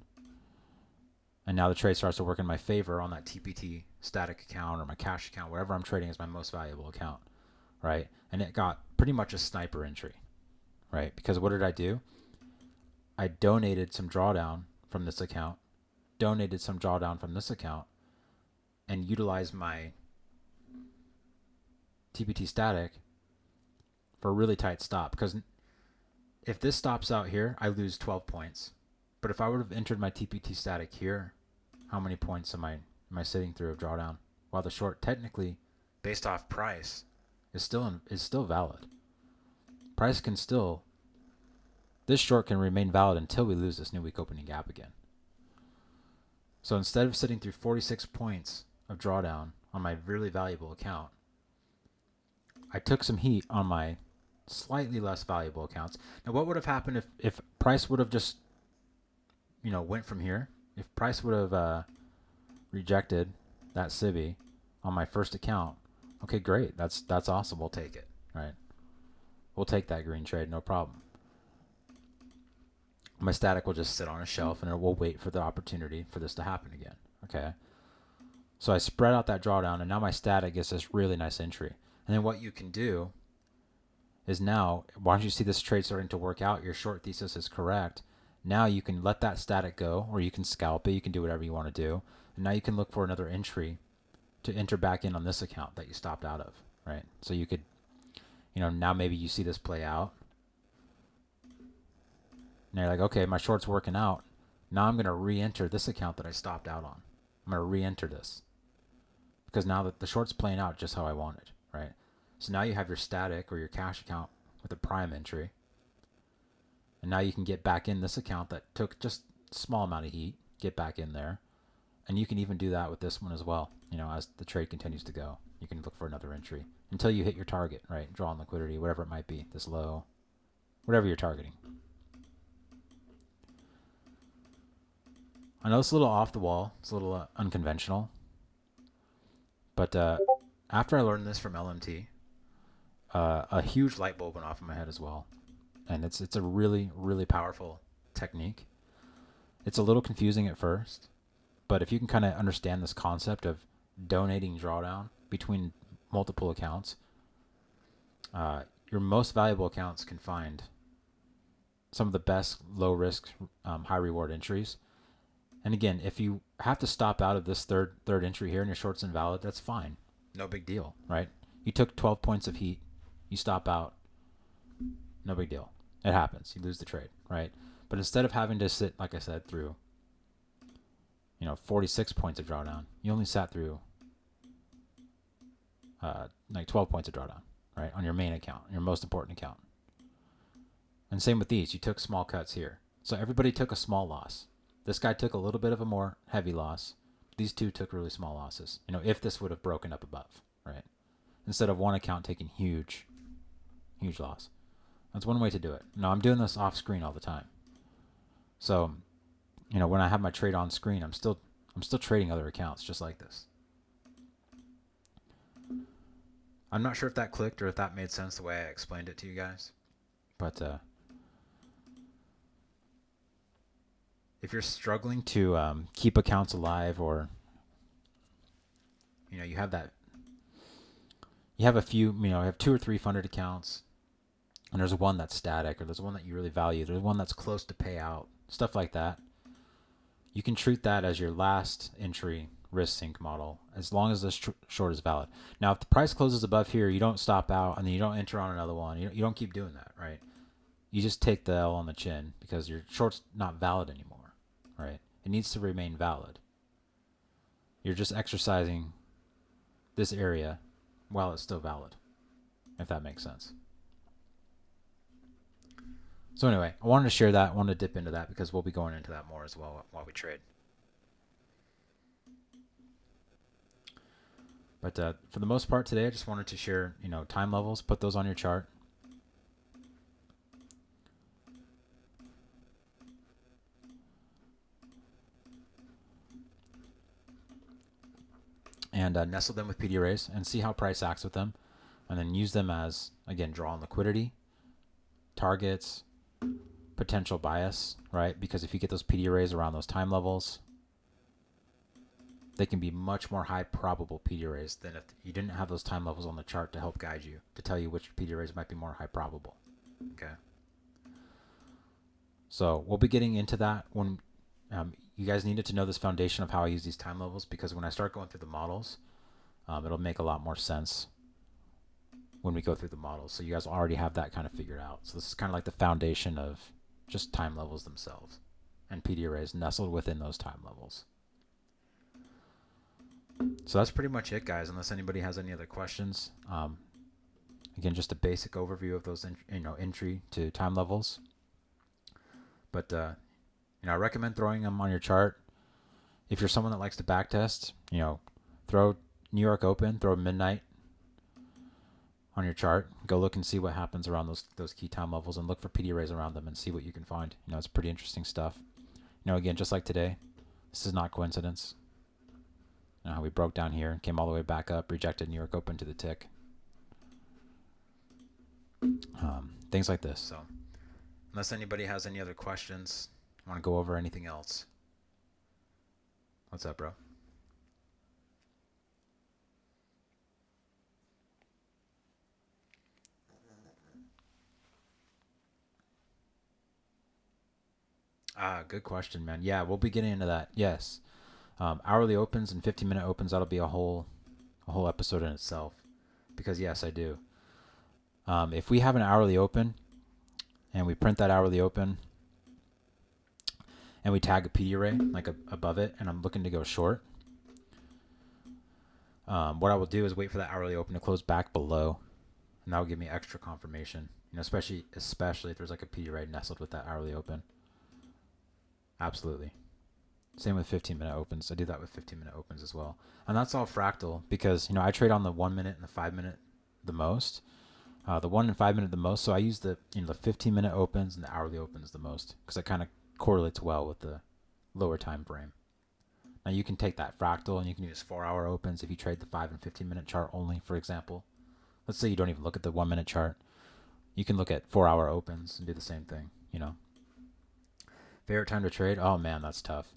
And now the trade starts to work in my favor on that TPT static account or my cash account, wherever I'm trading is my most valuable account, right? And it got pretty much a sniper entry, right? Because what did I do? I donated some drawdown from this account, donated some drawdown from this account, and utilized my TPT static for a really tight stop. Because if this stops out here, I lose 12 points. But if I would have entered my TPT static here, how many points am I sitting through of drawdown? While the short technically, based off price, is still valid. Price can still, this short can remain valid until we lose this new week opening gap again. So instead of sitting through 46 points of drawdown on my really valuable account, I took some heat on my slightly less valuable accounts. Now what would have happened if price would have just, went from here? If price would have rejected that SIBI on my first account, okay, great. That's awesome. We'll take it, right? We'll take that green trade, no problem. My static will just sit on a shelf and it will wait for the opportunity for this to happen again, okay? So I spread out that drawdown and now my static gets this really nice entry. And then what you can do is now, once you see this trade starting to work out, your short thesis is correct. Now you can let that static go, or you can scalp it. You can do whatever you want to do. And now you can look for another entry to enter back in on this account that you stopped out of, right? So you could, now maybe you see this play out. And you're like, okay, my short's working out. Now I'm going to re-enter this account that I stopped out on. I'm going to re-enter this. Because now that the short's playing out just how I wanted, right? So now you have your static or your cash account with a prime entry. And now you can get back in this account that took just a small amount of heat, get back in there. And you can even do that with this one as well. As the trade continues to go, you can look for another entry until you hit your target, right? Draw on liquidity, whatever it might be, this low, whatever you're targeting. I know it's a little off the wall. It's a little unconventional. But after I learned this from LMT, a huge light bulb went off in my head as well. And it's a really, really powerful technique. It's a little confusing at first, but if you can kind of understand this concept of donating drawdown between multiple accounts, your most valuable accounts can find some of the best low risk, high reward entries. And again, if you have to stop out of this third entry here and your short's invalid, that's fine. No big deal, right? You took 12 points of heat, you stop out, no big deal. It happens. You lose the trade, right? But instead of having to sit, like I said, through 46 points of drawdown, you only sat through like 12 points of drawdown, right? On your main account, your most important account. And same with these. You took small cuts here. So everybody took a small loss. This guy took a little bit of a more heavy loss. These two took really small losses. If this would have broken up above, right? Instead of one account taking huge loss. That's one way to do it. Now I'm doing this off screen all the time. So, when I have my trade on screen, I'm still trading other accounts just like this. I'm not sure if that clicked or if that made sense the way I explained it to you guys. But if you're struggling to keep accounts alive, or you have a few, you have 2 or 3 funded accounts, and there's one that's static, or there's one that you really value, there's one that's close to payout, stuff like that. You can treat that as your last entry risk sync model as long as this short is valid. Now, if the price closes above here, you don't stop out and then you don't enter on another one. You don't keep doing that, right? You just take the L on the chin because your short's not valid anymore, right? It needs to remain valid. You're just exercising this area while it's still valid, if that makes sense. So anyway, I wanted to share that. I wanted to dip into that because we'll be going into that more as well while we trade. But for the most part today, I just wanted to share, time levels, put those on your chart. And nestle them with PD arrays and see how price acts with them. And then use them as, again, draw on liquidity, targets, potential bias, right? Because if you get those PD arrays around those time levels, they can be much more high probable PD arrays than if you didn't have those time levels on the chart to help guide you, to tell you which PD arrays might be more high probable. Okay. So we'll be getting into that when you guys needed to know this foundation of how I use these time levels, because when I start going through the models, it'll make a lot more sense when we go through the models. So you guys already have that kind of figured out. So this is kind of like the foundation of just time levels themselves and PD arrays nestled within those time levels. So that's pretty much it, guys, unless anybody has any other questions. Again, just a basic overview of those entry to time levels. But I recommend throwing them on your chart. If you're someone that likes to backtest, throw New York Open, throw midnight on your chart. Go look and see what happens around those key time levels, and look for PD arrays around them and see what you can find. It's pretty interesting stuff. Again, just like today, this is not coincidence. How we broke down here, came all the way back up, rejected New York Open to the tick. Things like this. So unless anybody has any other questions, want to go over anything else? What's up, bro? Good question, man. Yeah, we'll be getting into that. Yes. Hourly opens and 15-minute opens, that'll be a whole episode in itself, because yes, I do. If we have an hourly open and we print that hourly open and we tag a PD array like above it, and I'm looking to go short, what I will do is wait for that hourly open to close back below, and that will give me extra confirmation. You know, especially if there's like a PD right nestled with that hourly open. Absolutely. Same with 15-minute opens. I do that with 15-minute opens as well. And that's all fractal because, you know, I trade on the 1 minute and the 5 minute the most. The 1 and 5 minute the most. So I use the, you know, the 15-minute opens and the hourly opens the most because it kind of correlates well with the lower time frame. Now you can take that fractal and you can use 4-hour opens if you trade the 5 and 15-minute chart only, for example. Let's say you don't even look at the 1 minute chart. You can look at 4-hour opens and do the same thing, you know. Favorite time to trade? Oh man, that's tough.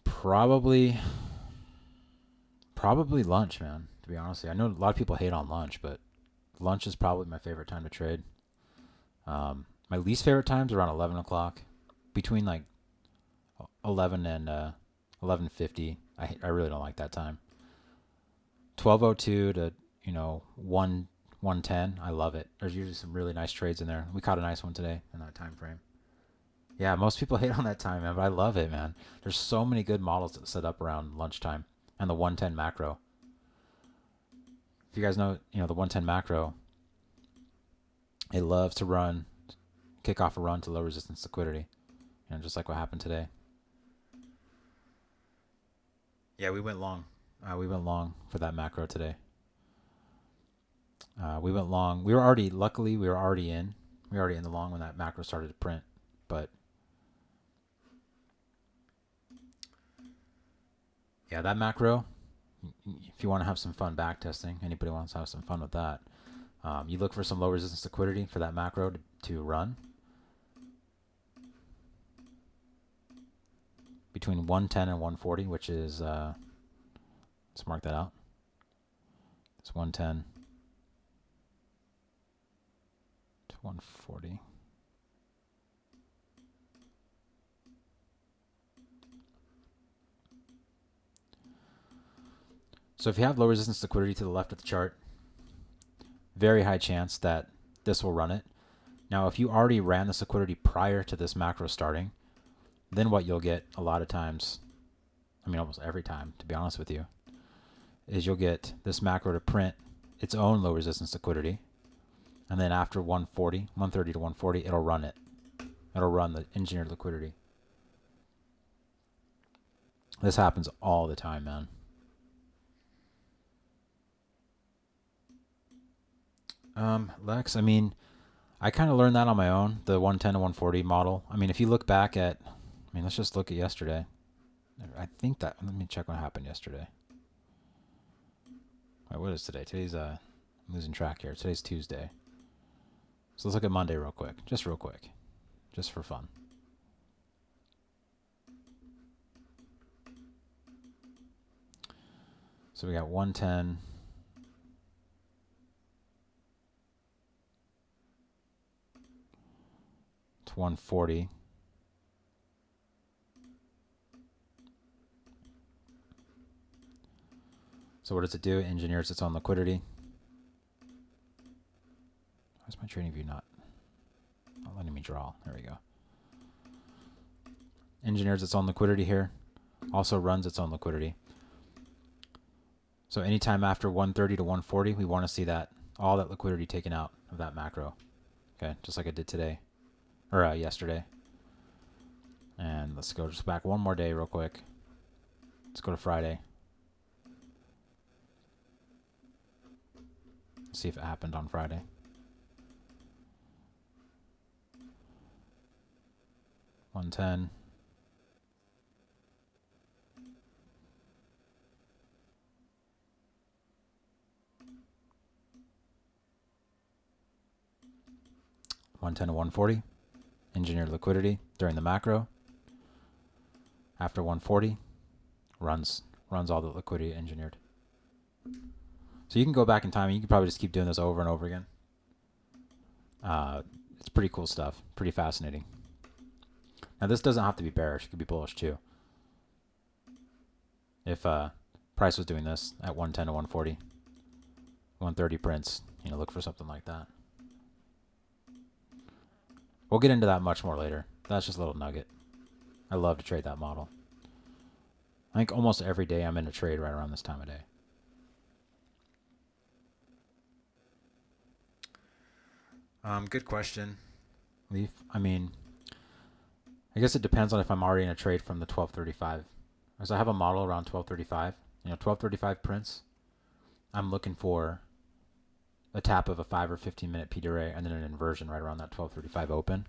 Probably lunch, man, to be honest. I know a lot of people hate on lunch, but lunch is probably my favorite time to trade. My least favorite time is around 11 o'clock. Between like 11 and 11:50. I really don't like that time. 12:02 to, you know, 1:10. I love it. There's usually some really nice trades in there. We caught a nice one today in that time frame. Yeah, most people hate on that time, man, but I love it, man. There's so many good models that set up around lunchtime and the 110 macro. If you guys know, you know, the 110 macro, it loves to kick off a run to low resistance liquidity. You know, just like what happened today. Yeah, we went long. We went long for that macro today. We went long. Luckily, we were already in. We were already in the long when that macro started to print. But yeah, that macro, if you want to have some fun back testing, anybody wants to have some fun with that, you look for some low resistance liquidity for that macro to run. Between 110 and 140, which is, let's mark that out. It's 110 to 140. So if you have low resistance liquidity to the left of the chart, very high chance that this will run it. Now, if you already ran this liquidity prior to this macro starting, then what you'll get a lot of times, I mean almost every time, to be honest with you, is you'll get this macro to print its own low resistance liquidity. And then after 130 to 140, it'll run it. It'll run the engineered liquidity. This happens all the time, man. Lex, I mean, I kind of learned that on my own, the 110 to 140 model. I mean, if you look back at, let's just look at yesterday. I think that, let me check what happened yesterday. Wait, what is today? Today's, I'm losing track here. Today's Tuesday. So let's look at Monday real quick. Just for fun. So we got 110. To 140. So what does it do? It engineers its own liquidity. Why is my trading view not letting me draw? There we go. Engineers its own liquidity here. Also runs its own liquidity. So anytime after 130 to 140, we want to see that all that liquidity taken out of that macro. Okay, just like I did today or yesterday. And let's go just back one more day real quick. Let's go to Friday. See if it happened on Friday. $110. $110 to 140. Engineered liquidity during the macro. After 140, runs all the liquidity engineered. So you can go back in time and you can probably just keep doing this over and over again. It's pretty cool stuff. Pretty fascinating. Now this doesn't have to be bearish. It could be bullish too. If price was doing this at 110 to 140, 130 prints, look for something like that. We'll get into that much more later. That's just a little nugget. I love to trade that model. I think almost every day I'm in a trade right around this time of day. Good question. Leaf. I mean, I guess it depends on if I'm already in a trade from the 1235. As I have a model around 1235, 1235 prints. I'm looking for a tap of a 5 or 15 minute P to ray and then an inversion right around that 1235 open.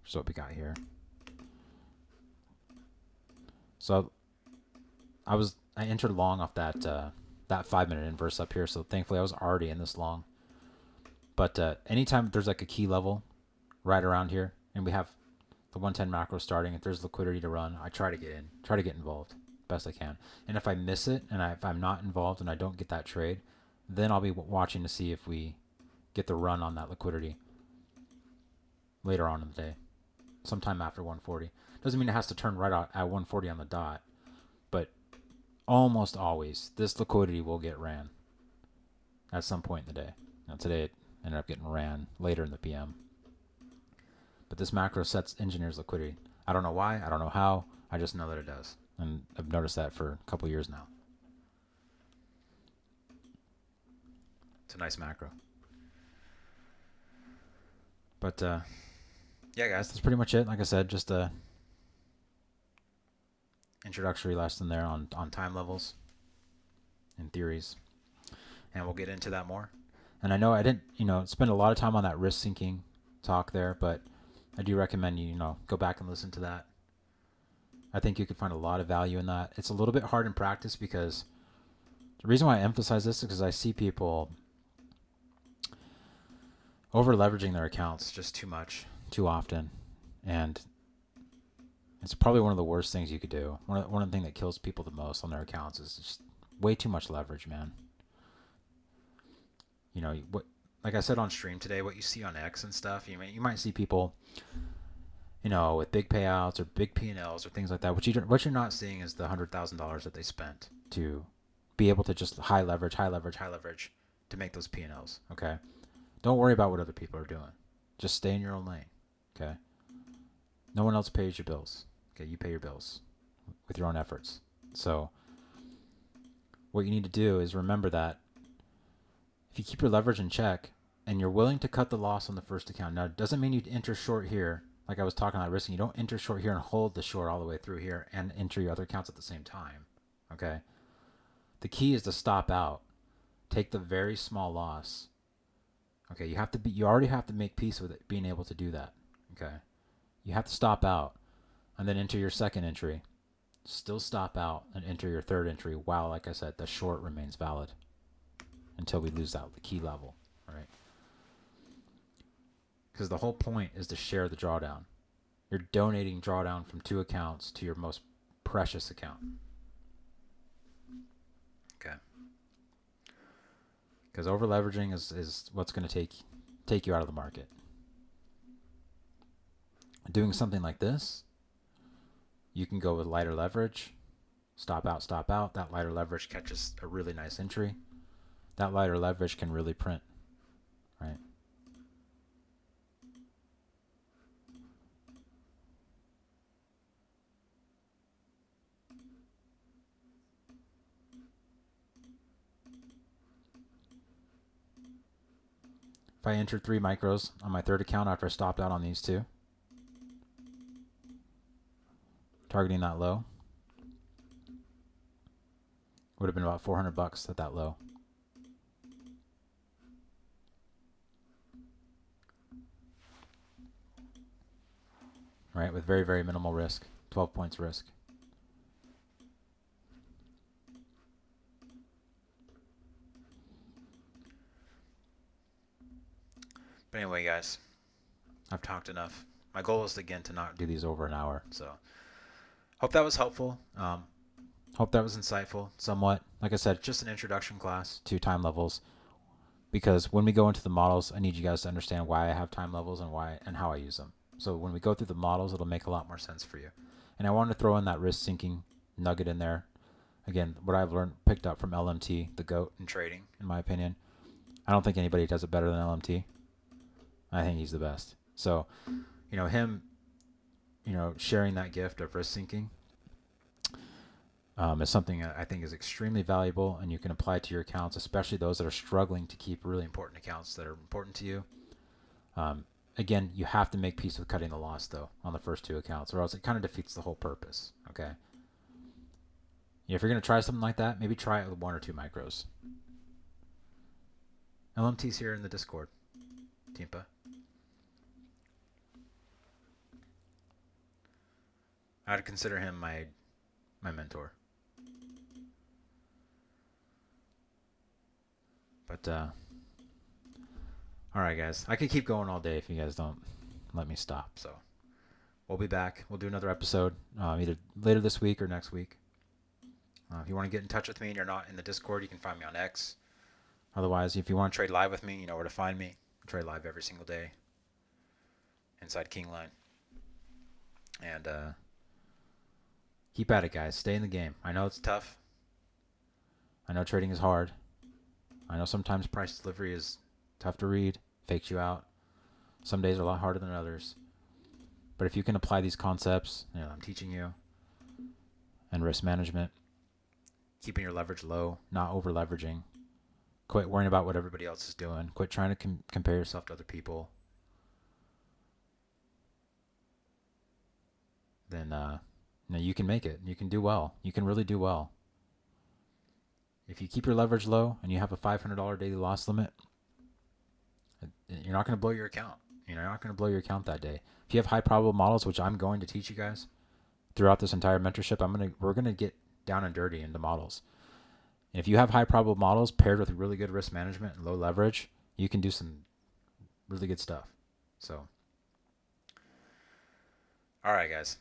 Which is what we got here. So I entered long off that 5 minute inverse up here. So thankfully I was already in this long. But anytime there's like a key level right around here, and we have the 110 macro starting, if there's liquidity to run, I try to get involved best I can. And if I miss it and if I'm not involved and I don't get that trade, then I'll be watching to see if we get the run on that liquidity later on in the day, sometime after 140. Doesn't mean it has to turn right out at 140 on the dot, but almost always this liquidity will get ran at some point in the day. Now today it ended up getting ran later in the PM. But this macro sets engineers liquidity. I don't know why. I don't know how. I just know that it does. And I've noticed that for a couple years now. It's a nice macro. But yeah, guys, that's pretty much it. Like I said, just a introductory lesson there on time levels and theories. And we'll get into that more. And I know I didn't, spend a lot of time on that risk sinking talk there, but I do recommend you, go back and listen to that. I think you could find a lot of value in that. It's a little bit hard in practice because the reason why I emphasize this is because I see people over leveraging their accounts just too much, too often. And it's probably one of the worst things you could do. One of the things that kills people the most on their accounts is just way too much leverage, man. What, like I said on stream today, what you see on X and stuff, you might see people, with big payouts or big P&Ls or things like that. What you're not seeing is the $100,000 that they spent to be able to just high leverage to make those P&Ls. Okay, don't worry about what other people are doing. Just stay in your own lane. Okay, no one else pays your bills. Okay, you pay your bills with your own efforts. So what you need to do is remember that if you keep your leverage in check and you're willing to cut the loss on the first account, now it doesn't mean you enter short here. Like I was talking about risking, you don't enter short here and hold the short all the way through here and enter your other accounts at the same time. Okay. The key is to stop out. Take the very small loss. Okay. You already have to make peace with it, being able to do that. Okay. You have to stop out and then enter your second entry. Still stop out and enter your third entry while, like I said, the short remains valid until we lose that key level, right? Because the whole point is to share the drawdown. You're donating drawdown from two accounts to your most precious account. Okay. Because over leveraging is what's going to take you out of the market. Doing something like this, you can go with lighter leverage. Stop out. That lighter leverage catches a really nice entry. That lighter leverage can really print, right? If I entered 3 micros on my third account after I stopped out on these two, targeting that low, would have been about $400 at that low. Right, with very, very minimal risk, 12 points risk. But anyway, guys, I've talked enough. My goal is again to not Do these over an hour. So hope that was helpful. Hope that was insightful somewhat. Like I said, just an introduction class to time levels. Because when we go into the models, I need you guys to understand why I have time levels and how I use them. So when we go through the models, it'll make a lot more sense for you. And I wanted to throw in that risk sinking nugget in there. Again, what I've picked up from LMT, the GOAT in trading, in my opinion. I don't think anybody does it better than LMT. I think he's the best. So, him, sharing that gift of risk sinking is something I think is extremely valuable, and you can apply to your accounts, especially those that are struggling to keep really important accounts that are important to you. Again, you have to make peace with cutting the loss though on the first two accounts, or else it kind of defeats the whole purpose. Okay. If you're gonna try something like that, maybe try it with 1 or 2 micros. LMT's here in the Discord. Timpa. I'd consider him my mentor. But all right, guys. I could keep going all day if you guys don't let me stop. So we'll be back. We'll do another episode either later this week or next week. If you want to get in touch with me and you're not in the Discord, you can find me on X. Otherwise, if you want to trade live with me, you know where to find me. I trade live every single day inside Kingline. And keep at it, guys. Stay in the game. I know it's tough. I know trading is hard. I know sometimes price delivery is tough to read, fakes you out. Some days are a lot harder than others. But if you can apply these concepts, I'm teaching you, and risk management, keeping your leverage low, not over leveraging, quit worrying about what everybody else is doing, quit trying to compare yourself to other people, then you can make it. You can do well. You can really do well. If you keep your leverage low and you have a $500 daily loss limit, you're not going to blow your account. You're not going to blow your account that day. If you have high probable models, which I'm going to teach you guys throughout this entire mentorship, we're going to get down and dirty into models. And if you have high probable models paired with really good risk management and low leverage, you can do some really good stuff. So, all right, guys.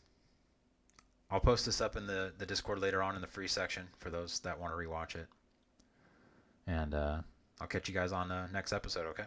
I'll post this up in the Discord later on in the free section for those that want to rewatch it. And I'll catch you guys on the next episode, okay?